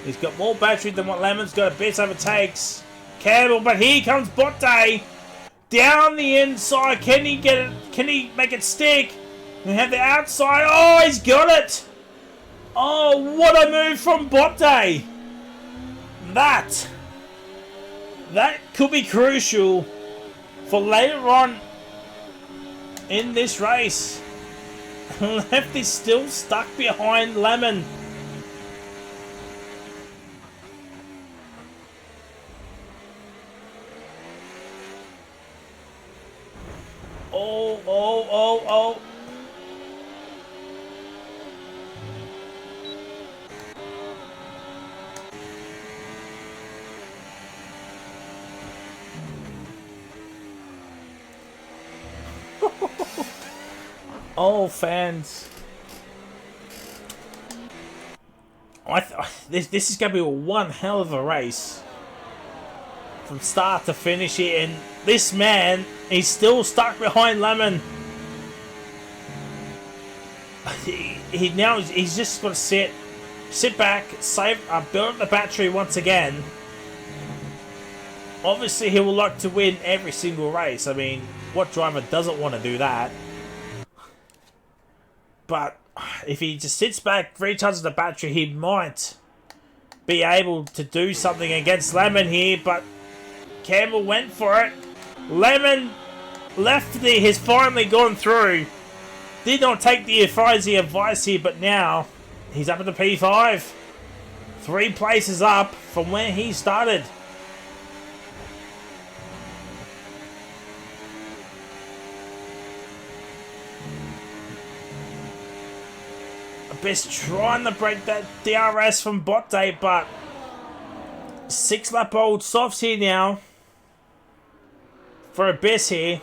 He's got more battery than what Lemon's got. Abyss overtakes Campbell, but here comes Botte down the inside. Can he get it? Can he make it stick? We have the outside. Oh, he's got it! Oh, what a move from Botte! That could be crucial for later on in this race. Left is still stuck behind Lemon. Oh. Oh, fans. This is going to be one hell of a race from start to finish here, and this man, he's still stuck behind Lemon. He's just got to sit back, build up the battery once again. Obviously, he will like to win every single race. I mean, what driver doesn't want to do that? But if he just sits back, recharges the battery, he might be able to do something against Lemon here. But Campbell went for it. Lemon Lefty has finally gone through. Did not take the advice here, but now he's up at the P5. 3 places up from where he started. Abyss trying to break that DRS from bot day, but 6-lap-old softs here now for Abyss here.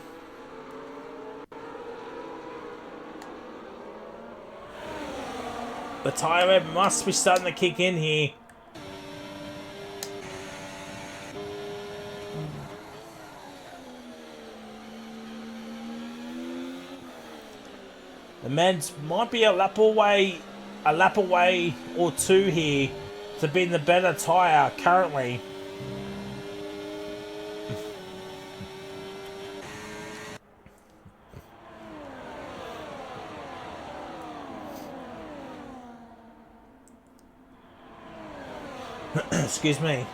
The tyre web must be starting to kick in here. The Meds might be a lap away or 2 here to be in the better tyre currently. Excuse me.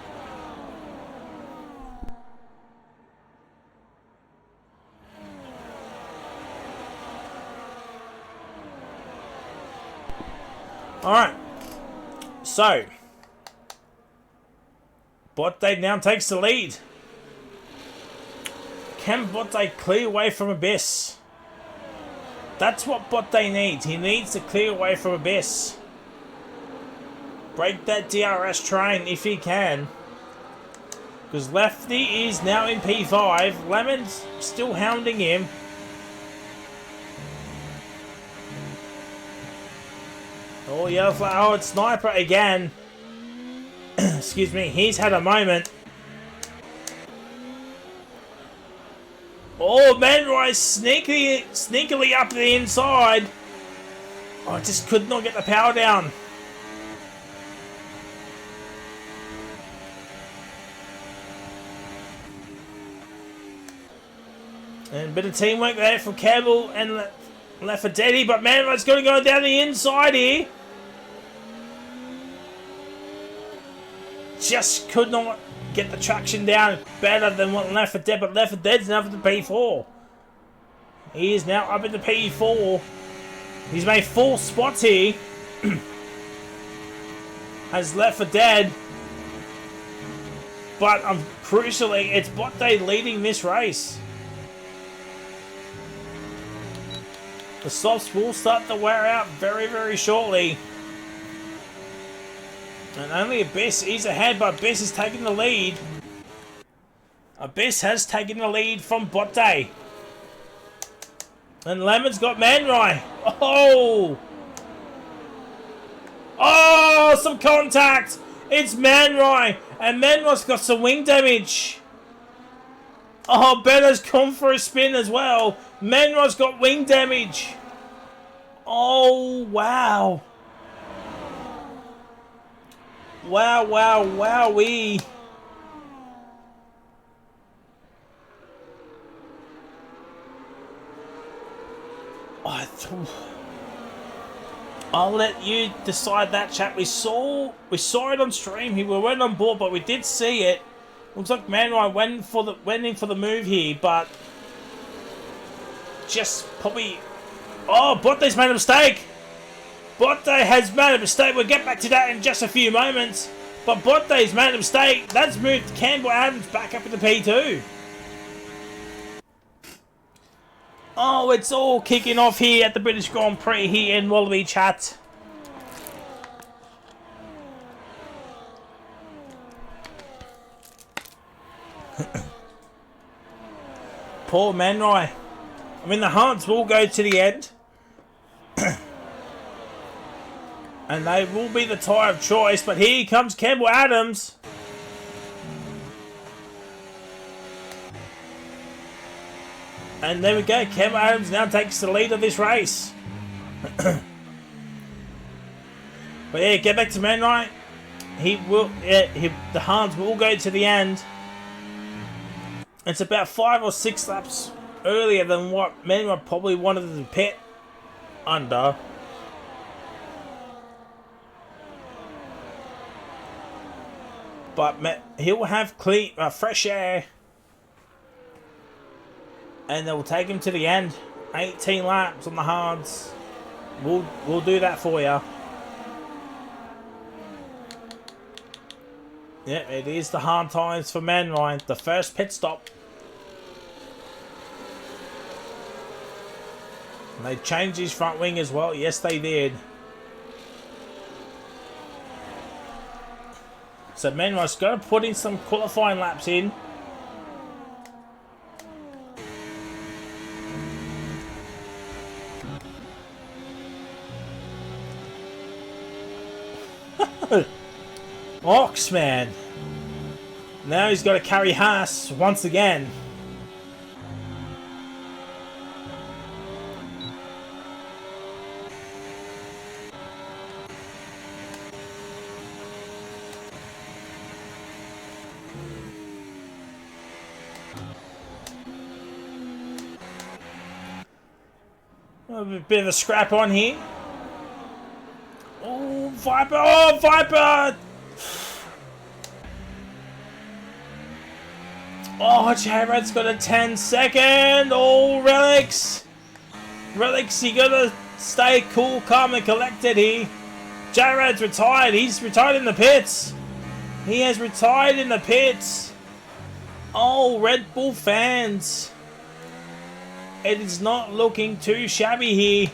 Alright. So. Botte now takes the lead. Can Botte clear away from Abyss? That's what Botte needs. He needs to clear away from Abyss. Break that DRS train if he can. Because Lefty is now in P5. Lemon's still hounding him. Oh, yellow flag. Oh, it's Sniper again. Excuse me. He's had a moment. Oh, Manroy sneakily up to the inside. Oh, just could not get the power down. And a bit of teamwork there from Campbell and Lafferdetti, but Manroy's going to go down the inside here. Just could not get the traction down better than what Lafferdetti, but Laffertetti's now up at the P4. He is now up at the P4. He's made 4 spots here. Has Lafferdetti. But crucially, it's Botte leading this race. The softs will start to wear out very, very shortly. And only Abyss is ahead, but Abyss is taking the lead. Abyss has taken the lead from Botte. And Lemon's got Manroy. Oh! Oh, some contact! It's Manroy! And Manroy's got some wing damage. Oh, Benner's come for a spin as well. Manroy's got wing damage. Oh, wow. Wow, wow, wowee. I'll let you decide that, chat. We saw it on stream. We weren't on board, but we did see it. Looks like Manroy went in for the move here, but just probably. Oh, Botte's made a mistake. Botte has made a mistake. We'll get back to that in just a few moments. But Botte's made a mistake. That's moved Campbell Adams back up in the P2. Oh, it's all kicking off here at the British Grand Prix here in Wallaby, chat. Poor Manroy. I mean, the hearts will go to the end. And they will be the tyre of choice, but here comes Campbell Adams. And there we go, Campbell Adams now takes the lead of this race. But yeah, get back to Man Right. He will, the Hans will go to the end. It's about 5 or 6 laps earlier than what Man Right probably wanted to pit under. But he'll have clean, fresh air. And they'll take him to the end. 18 laps on the hards. We'll do that for you. Yeah, it is the hard times for Man Right. The first pit stop. And they changed his front wing as well. Yes, they did. So Man Right's got to put in some qualifying laps in. Oxman. Now he's got to carry Haas once again. A bit of a scrap on here. Oh, Viper! Oh, Viper! Oh, J-Rad's got a 10-second. Oh, Relics. Relics, you gotta stay cool, calm, and collected here. J-Rad's retired. He's retired in the pits. He has retired in the pits. Oh, Red Bull fans. It is not looking too shabby here.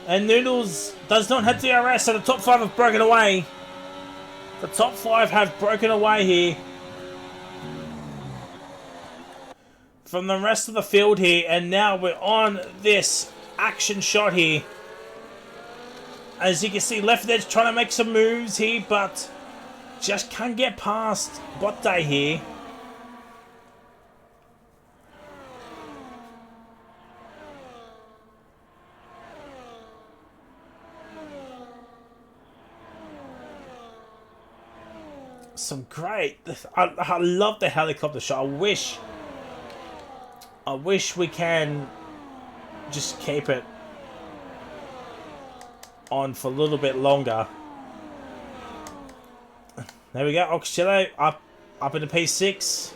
And Noodles does not have DRS, so the top 5 have broken away. The top 5 have broken away here from the rest of the field here, and now we're on this action shot here. As you can see, Left Edge trying to make some moves here, but just can't get past Botte here. Some great, I love the helicopter shot. I wish we can just keep it on for a little bit longer. There we go, Oxcello up into P6.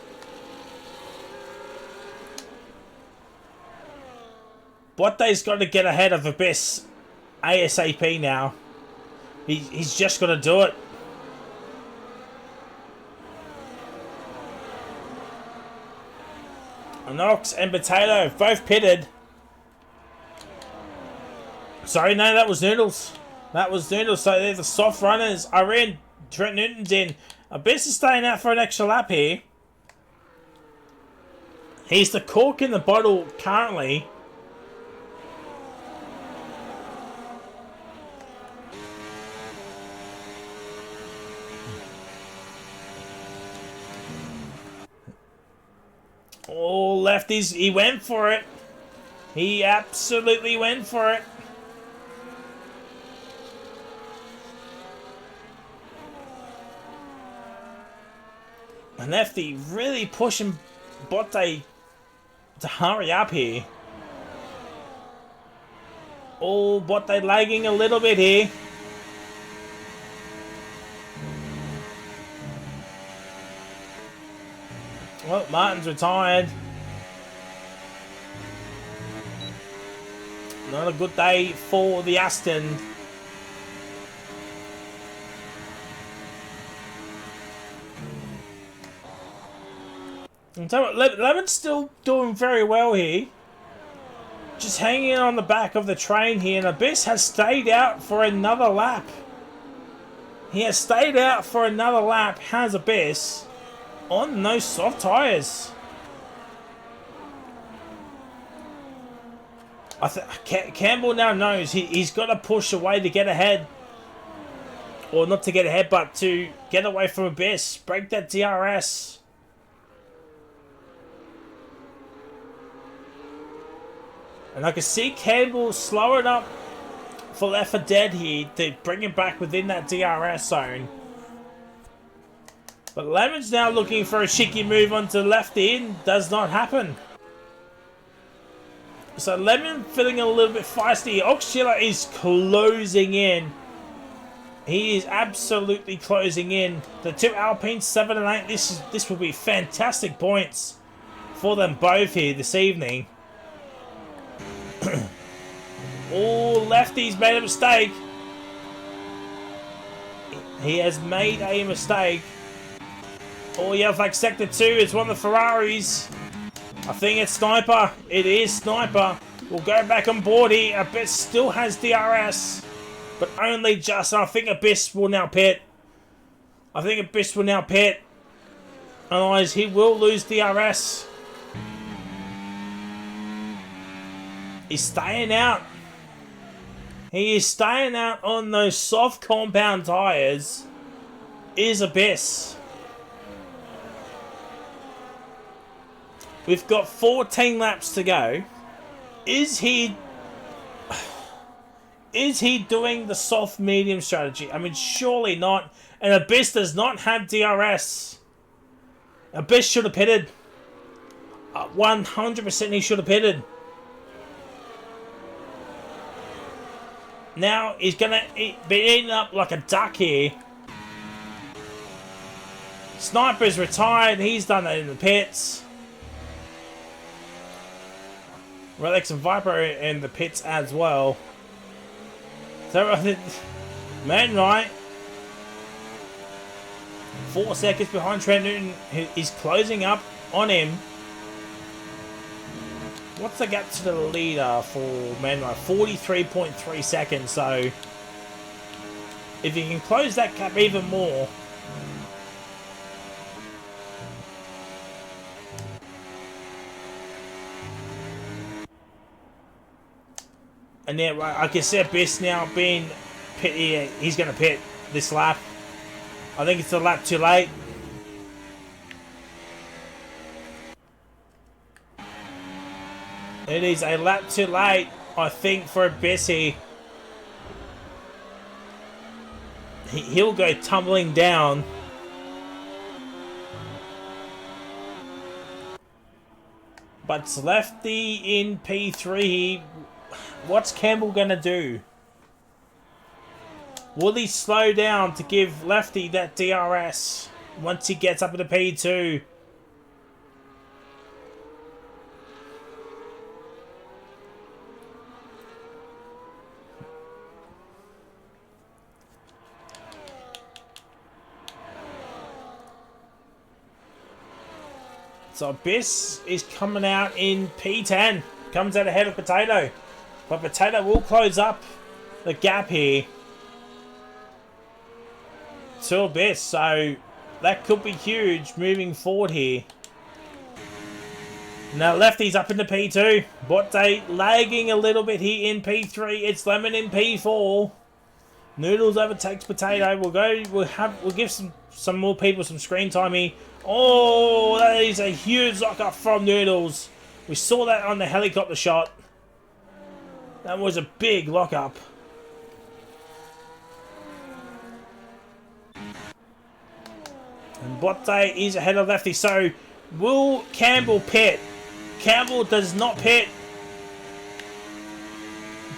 Botte's got to get ahead of Abyss ASAP now. He's just got to do it. Knox and Potato both pitted. Sorry, no, that was Noodles. That was Noodles. So they're the soft runners. Irene, Trent Newton's in. Abyss is staying out for an extra lap here. He's the cork in the bottle currently. Oh, lefties, he went for it. He absolutely went for it. And lefty really pushing Botte to hurry up here. Oh, Botte lagging a little bit here. Well, Martin's retired. Not a good day for the Aston. And so Lemon's still doing very well here. Just hanging on the back of the train here. And Abyss has stayed out for another lap. He has stayed out for another lap. Has Abyss on those soft tyres. Campbell now knows he's got to push away to get ahead. Or not to get ahead, but to get away from Abyss. Break that DRS. And I can see Campbell slowing up for Left 4 Dead here to bring him back within that DRS zone. But Lemon's now looking for a cheeky move onto left in. Does not happen. So Lemon feeling a little bit feisty. Oxchiller is closing in. He is absolutely closing in. The two Alpines, 7 and 8. This will be fantastic points for them both here this evening. Oh, Lefty's made a mistake. He has made a mistake. Oh, yeah, like Sector 2. It's one of the Ferraris. I think it's Sniper. It is Sniper. We'll go back on board here. Abyss still has DRS. But only just. I think Abyss will now pit. Otherwise, he will lose DRS. He's staying out. He is staying out on those soft compound tyres. Is Abyss. We've got 14 laps to go. Is he doing the soft medium strategy? I mean, surely not. And Abyss does not have DRS. Abyss should have pitted. 100% he should have pitted. Now he's going to be eaten up like a duck here. Sniper's retired. He's done that in the pits. Relics and Viper in the pits as well. So, Man Right. 4 seconds behind Trent Newton. He's closing up on him. What's the gap to the leader for Man Right? 43.3 seconds. So, if you can close that gap even more. And then I can see Abyss now being pit here. He's going to pit this lap. I think it's a lap too late. It is a lap too late, I think, for Abyss here. He'll go tumbling down. But it's Lefty in P3. What's Campbell going to do? Will he slow down to give Lefty that DRS once he gets up into P2? So Abyss is coming out in P10. Comes out ahead of Potato. But Potato will close up the gap here to Abyss. So that could be huge moving forward here. Now Lefty's up into P2. Botte lagging a little bit here in P3. It's Lemon in P4. Noodles overtakes Potato. We'll give some more people some screen time here. Oh, that is a huge lock-up from Noodles. We saw that on the helicopter shot. That was a big lock-up. And Botte is ahead of Lefty. So, will Campbell pit? Campbell does not pit.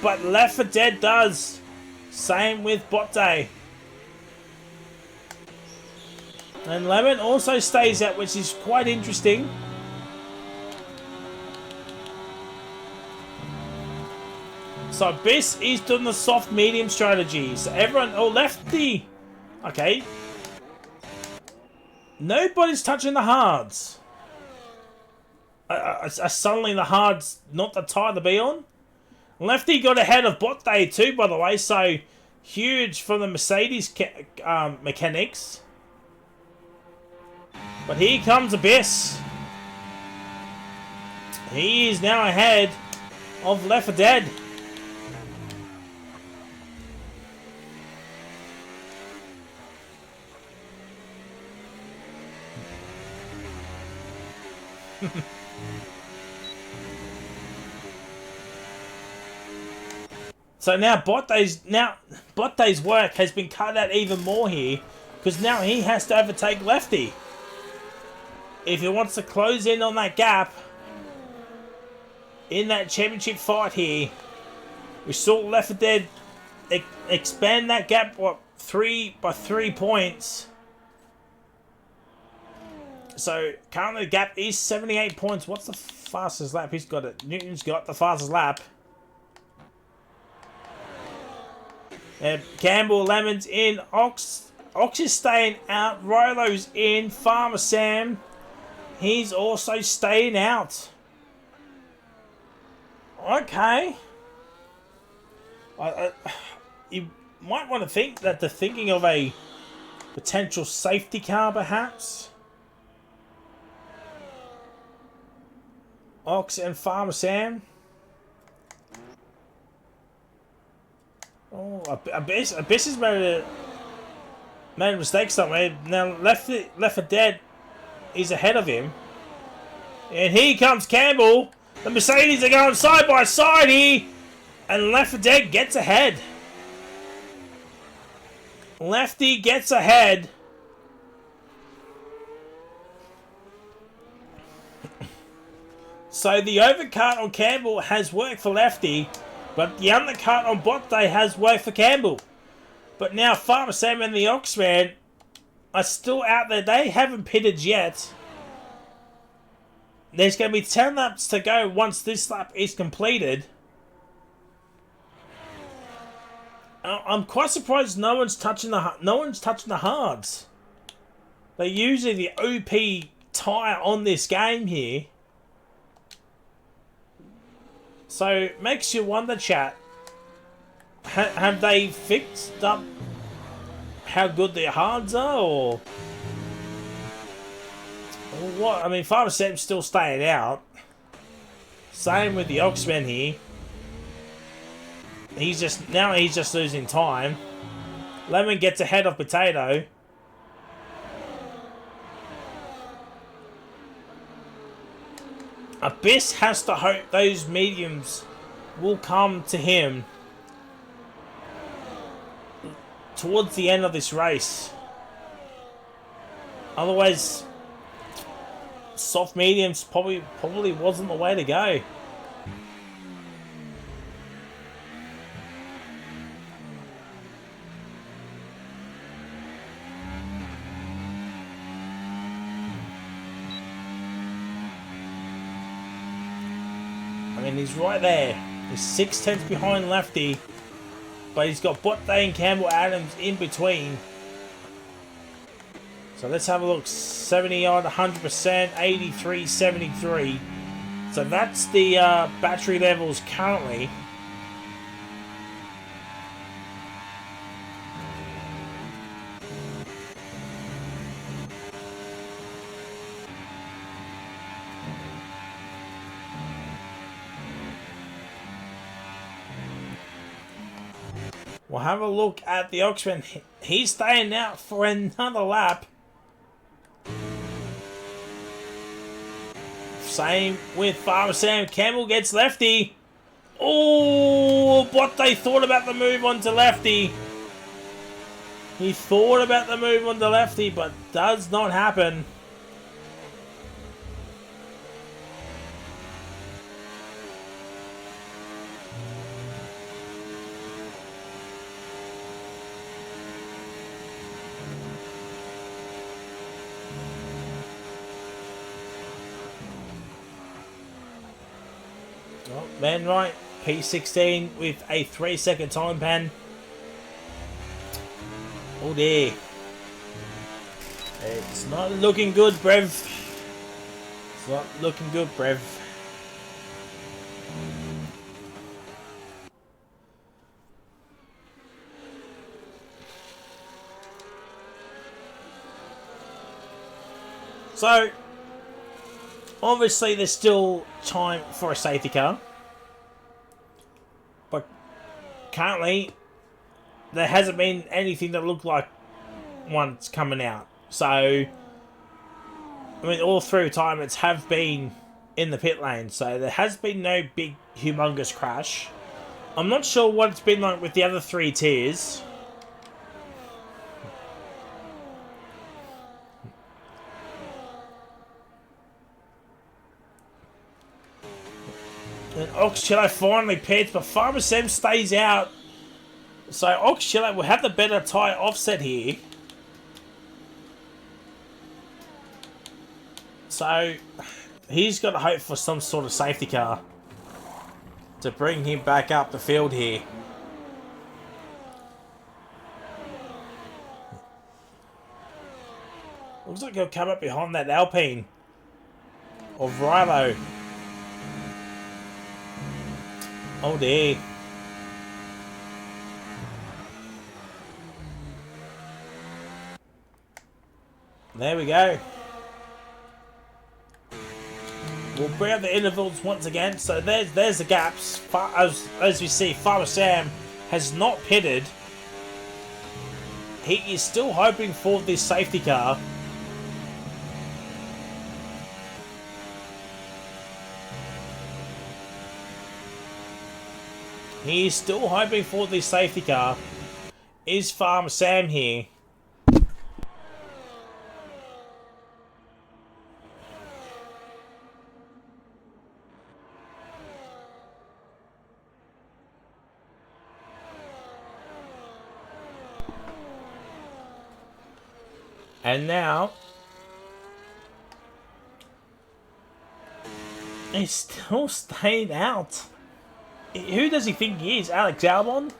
But Left 4 Dead does. Same with Botte. And Lemon also stays out, which is quite interesting. So Abyss is doing the soft medium strategy. So everyone... Oh, Lefty! Okay. Nobody's touching the hards. Suddenly the hards not the tire to be on. Lefty got ahead of Botte too, by the way. So huge from the Mercedes mechanics. But here comes Abyss. He is now ahead of Left 4 Dead. So now Botte's work has been cut out even more here, because now he has to overtake Lefty if he wants to close in on that gap in that championship fight here. We saw Left 4 Dead expand that gap by 3 points. So currently the gap is 78 points. What's the fastest lap? He's got it. Newton's got the fastest lap. And Campbell, Lemons in. Ox is staying out. Rolo's in. Farmer Sam, he's also staying out. Okay. You might want to think that they're thinking of a potential safety car, perhaps. Ox and Farmer Sam. Oh, Abyss has made a mistake somewhere. Now Left 4 Dead is ahead of him. And here comes Campbell. The Mercedes are going side by side here. And Left 4 Dead gets ahead. Lefty gets ahead. So the overcut on Campbell has worked for Lefty, but the undercut on Botte has worked for Campbell. But now Farmer Sam and the Oxman are still out there. They haven't pitted yet. There's going to be 10 laps to go once this lap is completed. I'm quite surprised no one's touching the hards. They're usually the OP tyre on this game here. So makes you wonder, chat. Have they fixed up how good their hards are, or what? I mean, Farmer Sam's still staying out. Same with the Oxman here. He's just losing time. Lemon gets ahead of Potato. Abyss has to hope those mediums will come to him towards the end of this race. Otherwise, soft mediums probably wasn't the way to go. I mean, he's right there. He's 6/10 behind Lefty, but he's got Botte and Campbell Adams in between. So let's have a look. 70 odd, 100%, 83, 73. So that's the battery levels currently. We'll have a look at the Oxman. He's staying out for another lap. Same with Farmer Sam. Campbell gets Lefty. Oh, but they thought about the move onto Lefty. He thought about the move onto Lefty, but does not happen. Man right, P16 with a 3-second time pan. Oh dear. It's not looking good, Brev. It's not looking good, Brev. So, obviously there's still time for a safety car. currently, there hasn't been anything that looked like one's coming out. So, I mean, all through time, it's have been in the pit lane. So, there has been no big, humongous crash. I'm not sure what it's been like with the other 3 tiers. And Oxchillo finally pits, but Farmer Sam stays out. So Oxchillo will have the better tyre offset here. So he's got to hope for some sort of safety car to bring him back up the field here. Looks like he'll come up behind that Alpine of Rilo. Oh dear. There we go. We'll bring out the intervals once again. So there's the gaps. As we see, Farmer Sam has not pitted. He is still hoping for this safety car. He is still hoping for the safety car. Is Farmer Sam here? And now he's still staying out. Who does he think he is? Alex Albon?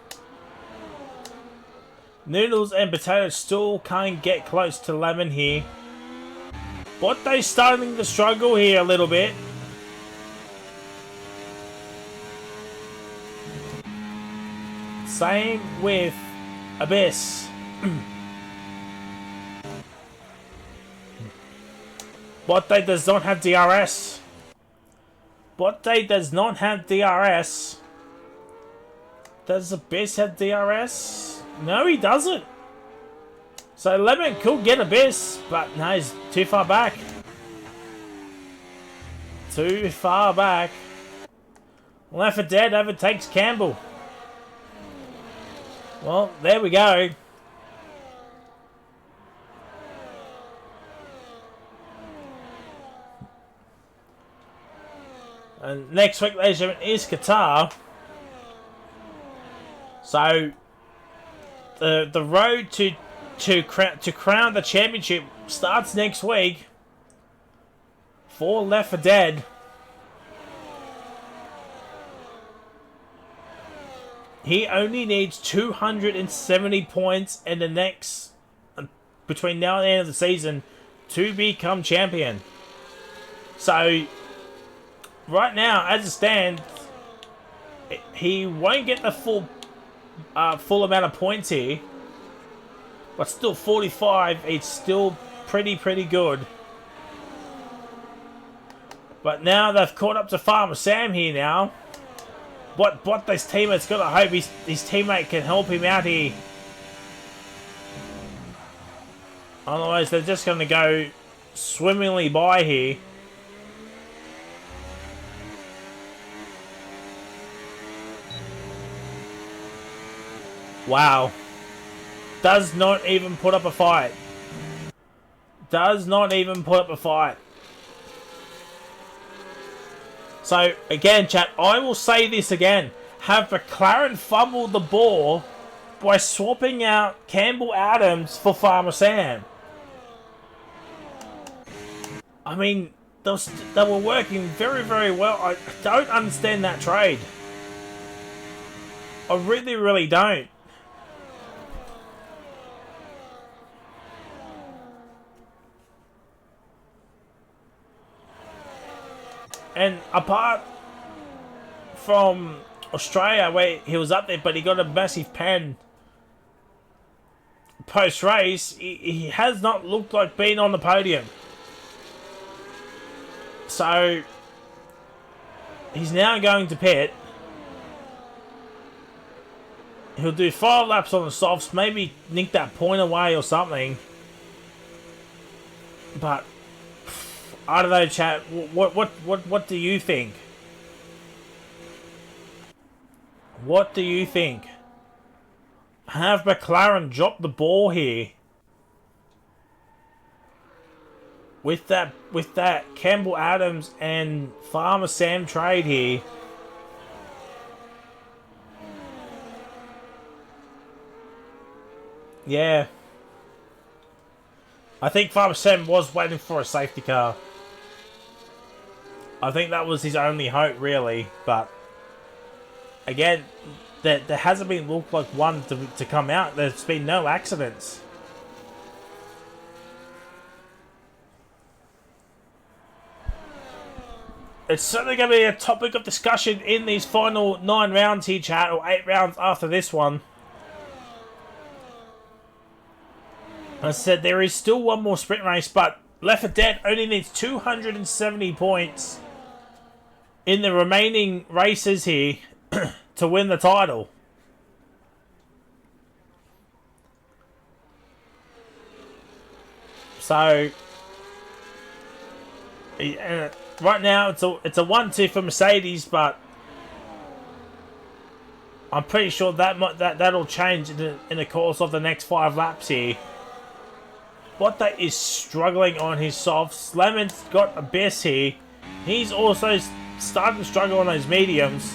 Noodles and Potatoes still can't get close to Lemon here. But they're starting to struggle here a little bit. Same with Abyss. Botte does not have DRS. Botte does not have DRS. Does Abyss have DRS? No, he doesn't. So Lemon could get Abyss, but no, he's too far back. Too far back. Left for Dead overtakes Campbell. Well, there we go. And next week, ladies and gentlemen, is Qatar. So the road to crown the championship starts next week for Left 4 Dead. He only needs 270 points in the next between now and the end of the season to become champion. So right now, as it stands, he won't get the full amount of points here, but still 45. It's still pretty good. But now they've caught up to Farmer Sam here now. What this teammate's got to hope his teammate can help him out here. Otherwise, they're just going to go swimmingly by here. Wow. Does not even put up a fight. Does not even put up a fight. So, again, chat, I will say this again. Have McLaren fumbled the ball by swapping out Campbell Adams for Farmer Sam? I mean, they were working very well. I don't understand that trade. I really don't. And apart from Australia, where he was up there, but he got a massive pen post-race, he has not looked like being on the podium. So, he's now going to pit. He'll do 5 laps on the softs, maybe nick that point away or something. But I don't know, chat. What do you think? What do you think? Have McLaren drop the ball here with that Campbell Adams and Farmer Sam trade here? Yeah. I think Farmer Sam was waiting for a safety car. I think that was his only hope, really. But again, there hasn't been looked like one to come out. There's been no accidents. It's certainly going to be a topic of discussion in these final 9 rounds here, chat, or 8 rounds after this one. I said there is still one more sprint race, but Left 4 Dead only needs 270 points in the remaining races here to win the title. So right now it's a 1-2 for Mercedes, but I'm pretty sure that'll change in the course of the next 5 laps here. Bottas is struggling on his softs. Lemon's got Abyss here. He's also starting to struggle on those mediums.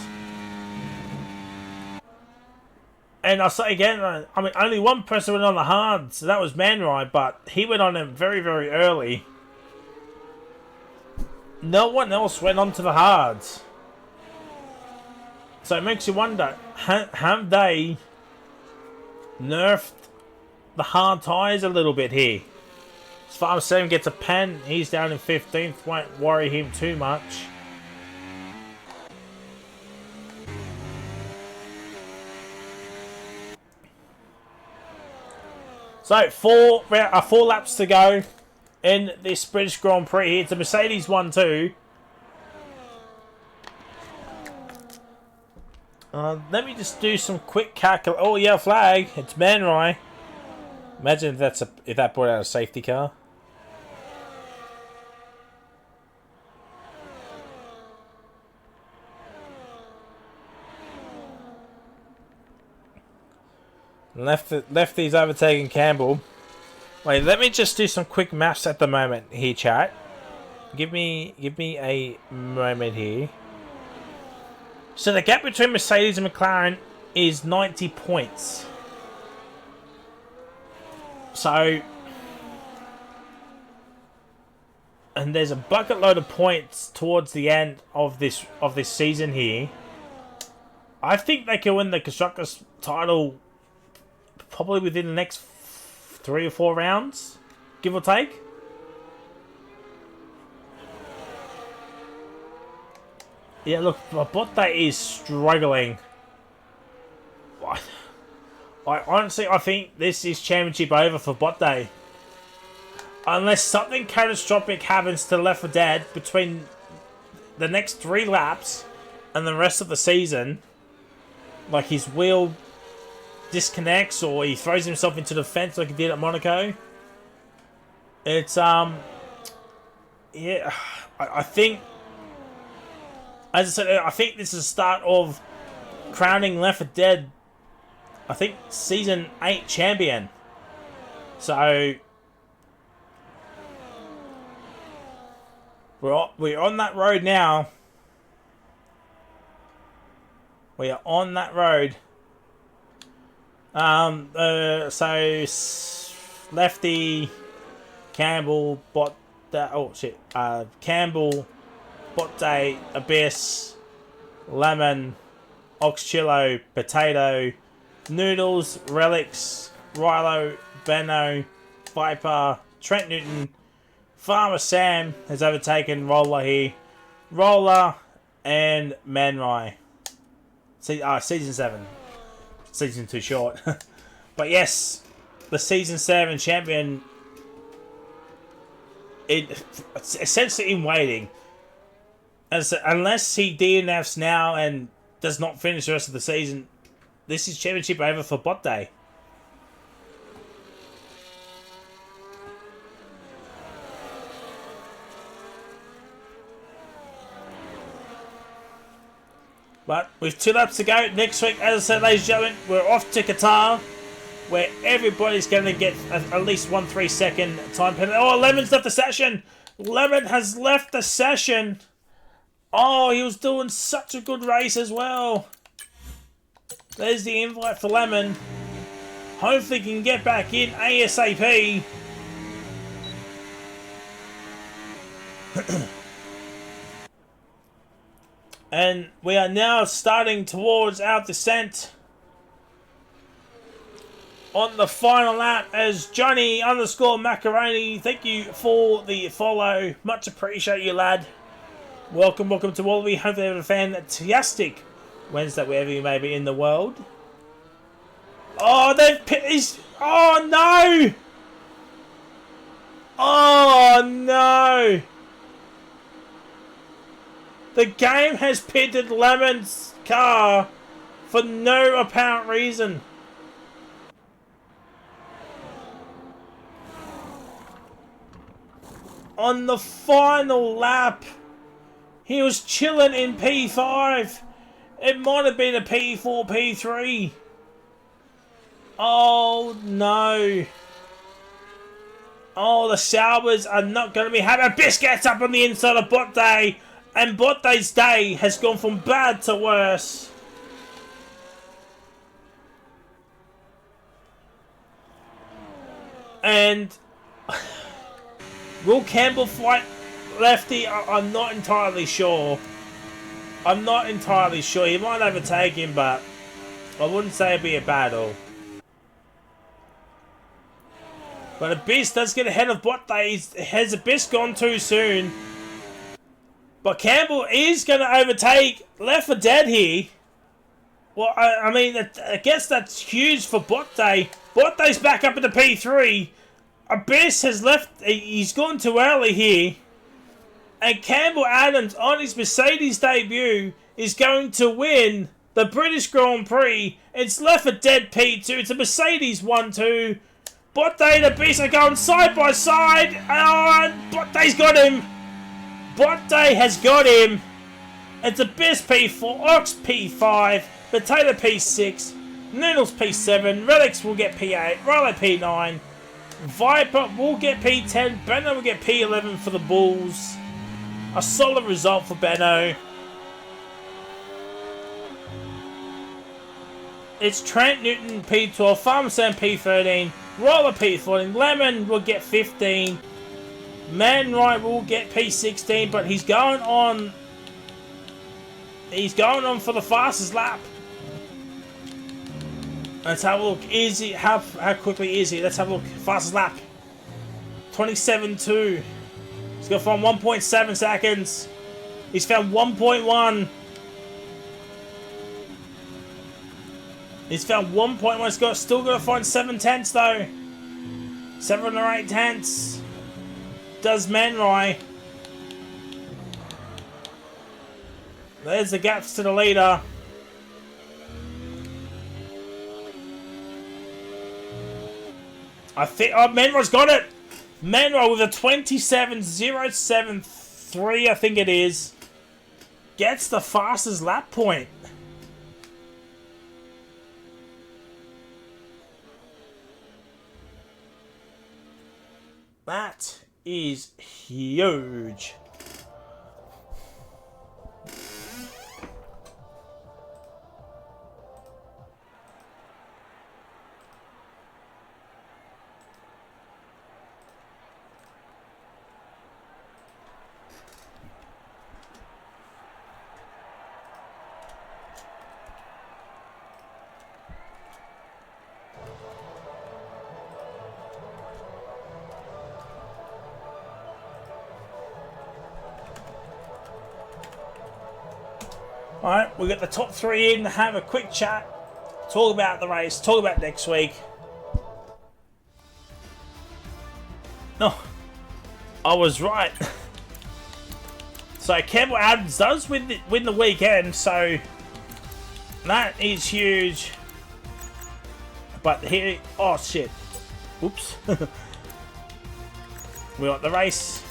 And I'll say again, I mean, only one person went on the hards, so that was Man Rai, but he went on them very, very early. No one else went on to the hards. So it makes you wonder, have they nerfed the hard tyres a little bit here? As far as Sam gets a pen, he's down in 15th, won't worry him too much. So, 4 laps to go in this British Grand Prix here. It's a Mercedes 1-2. Let me just do some quick calculation. Oh, yellow flag. It's Man Rai. Imagine if that brought out a safety car. Lefty's overtaking Campbell. Wait, let me just do some quick maths at the moment here, chat. Give me a moment here. So the gap between Mercedes and McLaren is 90 points. So, and there's a bucket load of points towards the end of this season here. I think they can win the Constructors' title probably within the next 3 or 4 rounds, give or take. Yeah, look, Bottas is struggling. I think this is championship over for Bottas. Unless something catastrophic happens to Left 4 Dead between the next 3 laps and the rest of the season. Like his wheel disconnects or he throws himself into the fence like he did at Monaco. It's, yeah, I think, as I said, I think this is the start of crowning Left 4 Dead, I think, Season 8 champion. So, we're on that road now. We are on that road. So Lefty, Campbell, Campbell, Bottas, Abyss, Lemon, Oxchillo, Potato, Noodles, Relics, Rilo, Benno, Viper, Trent Newton, Farmer Sam has overtaken Roller here, Roller, and Man Rai. Season 7. Season too short. But yes, the Season 7 champion, it's essentially in waiting. Unless he DNFs now and does not finish the rest of the season, this is championship over for Bot Day. But with 2 laps to go, next week, as I said, ladies and gentlemen, we're off to Qatar, where everybody's going to get at least 1 3-second time penalty. Oh, Lemon's left the session. Lemon has left the session. Oh, he was doing such a good race as well. There's the invite for Lemon. Hopefully he can get back in ASAP. And we are now starting towards our descent on the final lap as Johnny _ Macaroni. Thank you for the follow. Much appreciate you, lad. Welcome to all of you. Hopefully you have a fantastic Wednesday wherever you may be in the world. Oh, oh no! Oh no! The game has pitted Lemon's car for no apparent reason. On the final lap, he was chilling in P5. It might have been a P4, P3. Oh no. Oh, the Saubers are not going to be happy. Biscuits up on the inside of Bot Day. And Bot Day's day has gone from bad to worse. And will Campbell fight Lefty? I'm not entirely sure. I'm not entirely sure. He might overtake him, but I wouldn't say it'd be a battle. But Abyss does get ahead of Bot Day. Has Abyss gone too soon? But Campbell is going to overtake Left for Dead here. Well, I mean, I guess that's huge for Bot Day. Bot Day's back up into P3. Abyss has left. He's gone too early here. And Campbell Adams, on his Mercedes debut, is going to win the British Grand Prix. It's Left for Dead P2. It's a Mercedes 1-2. Bot Day and Abyss are going side by side. And Bot Day's got him. Bot Day has got him. It's Abyss P4, Ox P5, Potato P6, Noodles P7, Relics will get P8, Riley P9, Viper will get P10, Benno will get P11 for the Bulls. A solid result for Benno. It's Trent Newton P12, Farmer Sam P13, Roller P14, Lemon will get 15. Man Right will get P16, but he's going on. He's going on for the fastest lap. Let's have a look. Is he how quickly is he? Let's have a look. Fastest lap. 27.2. He's got from 1.7 seconds. He's found 1.1. He's found 1.1. He's still got to find 7 tenths though. 7 or 8 tenths. Does Manroy. There's the gaps to the leader. I think Manroy's got it. Manroy with a 27.073, I think it is, gets the fastest lap point. That is huge. Alright, we've got the top 3 in, have a quick chat, talk about the race, talk about next week. No, I was right. So Campbell Adams does win the weekend, so that is huge. But here, oh shit. Oops. We got the race.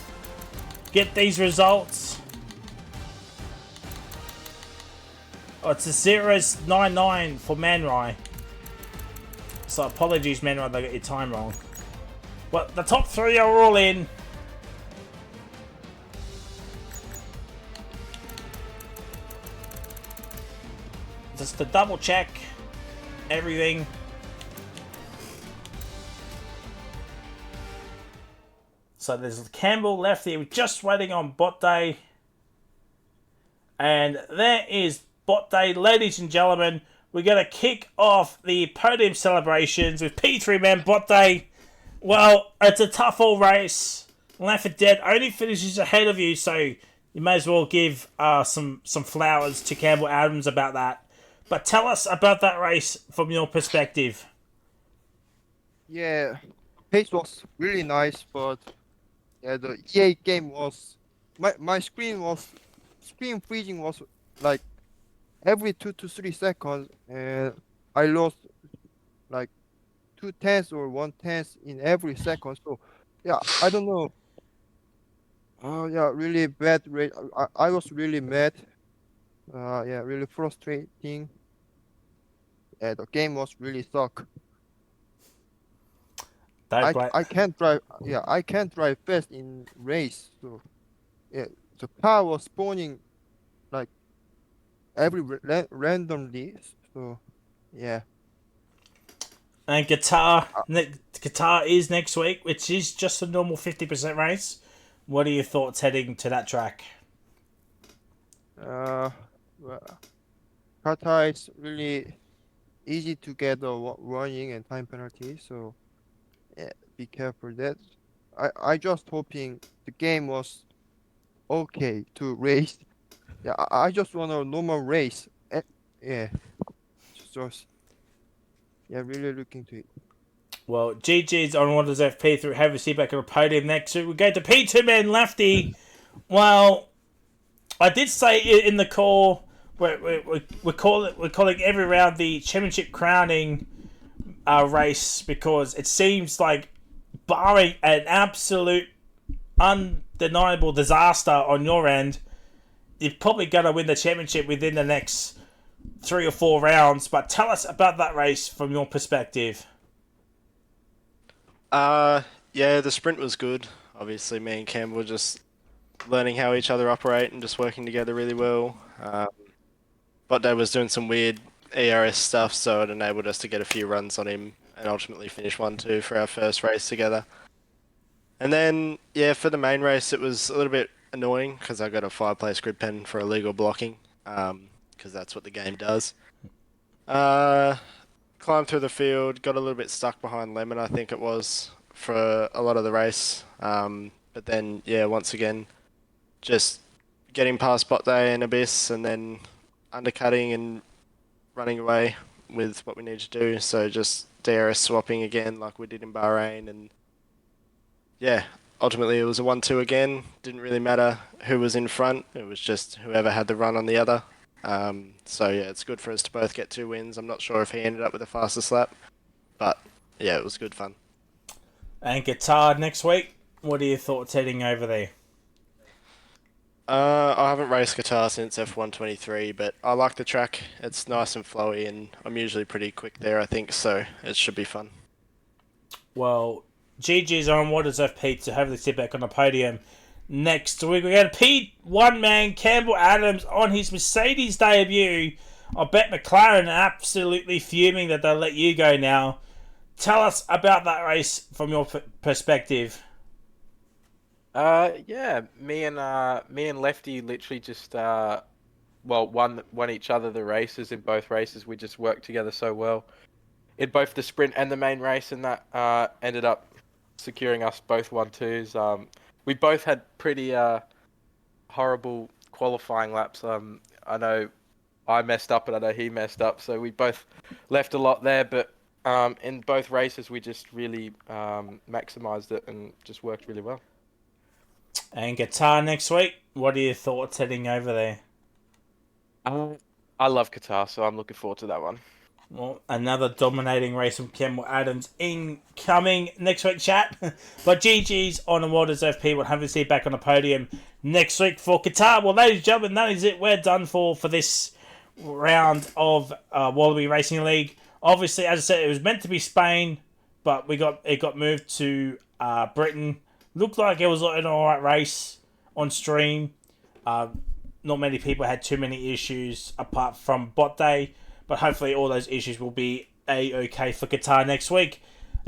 Get these results. Oh, it's a 0.99 for Manrai. So apologies, Manrai, they got your time wrong. But the top 3 are all in. Just to double check everything. So there's Campbell left here, just waiting on bot day. And there is bot day, ladies and gentlemen. We're going to kick off the podium celebrations with P3 Man bot day. Well, it's a tough all race. Left 4 Dead only finishes ahead of you, so you may as well give some flowers to Campbell Adams about that. But tell us about that race from your perspective. Yeah, pace was really nice, but yeah, the EA game was my screen freezing was like every 2 to 3 seconds, and I lost like 2 tenths or 1 tenth in every second. So yeah, I don't know. Oh yeah, really bad rate. I was really mad. Yeah, really frustrating. Yeah, the game was really suck. Great. I can't drive. Yeah, I can't drive fast in race. So yeah, the car was spawning like randomly. So yeah. And Qatar is next week, which is just a normal 50% race. What are your thoughts heading to that track? Well, Qatar is really easy to get a warning and time penalty. So yeah, be careful that. I just hoping the game was okay to race. Yeah, I just want a normal race. Yeah, just yeah, really looking to it. Well, GG's on Wonders FP through have a seat back on a podium next week. We go to P2 Man Lefty. Well, I did say in the call we're calling every round the championship crowning race because it seems like barring an absolute undeniable disaster on your end, you're probably going to win the championship within the next 3 or 4 rounds. But tell us about that race from your perspective. Yeah, the sprint was good. Obviously, me and Cam were just learning how each other operate and just working together really well. Bot Day was doing some weird ERS stuff, so it enabled us to get a few runs on him and ultimately finish 1-2 for our first race together. And then, yeah, for the main race, it was a little bit annoying because I got a 5-place grid pen for illegal blocking, because that's what the game does. Climbed through the field, got a little bit stuck behind Lemon, I think it was, for a lot of the race. But then, yeah, once again, just getting past Bot Day and Abyss and then undercutting and running away with what we need to do. So just DRS swapping again like we did in Bahrain. And yeah, ultimately it was a 1-2 again. Didn't really matter who was in front. It was just whoever had the run on the other. So yeah, it's good for us to both get 2 wins. I'm not sure if he ended up with a fastest lap, but yeah, it was good fun. And Qatar next week. What are your thoughts heading over there? I haven't raced Qatar since F123, but I like the track. It's nice and flowy, and I'm usually pretty quick there, I think, so it should be fun. Well, GG's on Waters FP to hopefully sit back on the podium next week. We got a P1 man, Campbell Adams, on his Mercedes debut. I bet McLaren are absolutely fuming that they'll let you go now. Tell us about that race from your perspective. Yeah, me and Lefty literally just won each other the races in both races. We just worked together so well in both the sprint and the main race, and that ended up securing us both 1-2s. We both had pretty horrible qualifying laps. I know I messed up and I know he messed up, so we both left a lot there, but in both races we just really maximized it and just worked really well. And Qatar next week. What are your thoughts heading over there? I love Qatar, so I'm looking forward to that one. Well, another dominating race from Campbell Adams incoming next week, chat. But GG's on a well-deserved P100. Have to see you back on the podium next week for Qatar. Well, ladies and gentlemen, that is it. We're done for this round of Wallaby Racing League. Obviously, as I said, it was meant to be Spain, but it got moved to Britain. Looked like it was an alright race on stream. Not many people had too many issues apart from bot day. But hopefully all those issues will be a-okay for Qatar next week.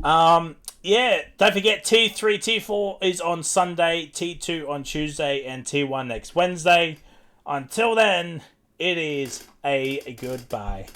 Yeah, don't forget T3, T4 is on Sunday, T2 on Tuesday, and T1 next Wednesday. Until then, it is a goodbye.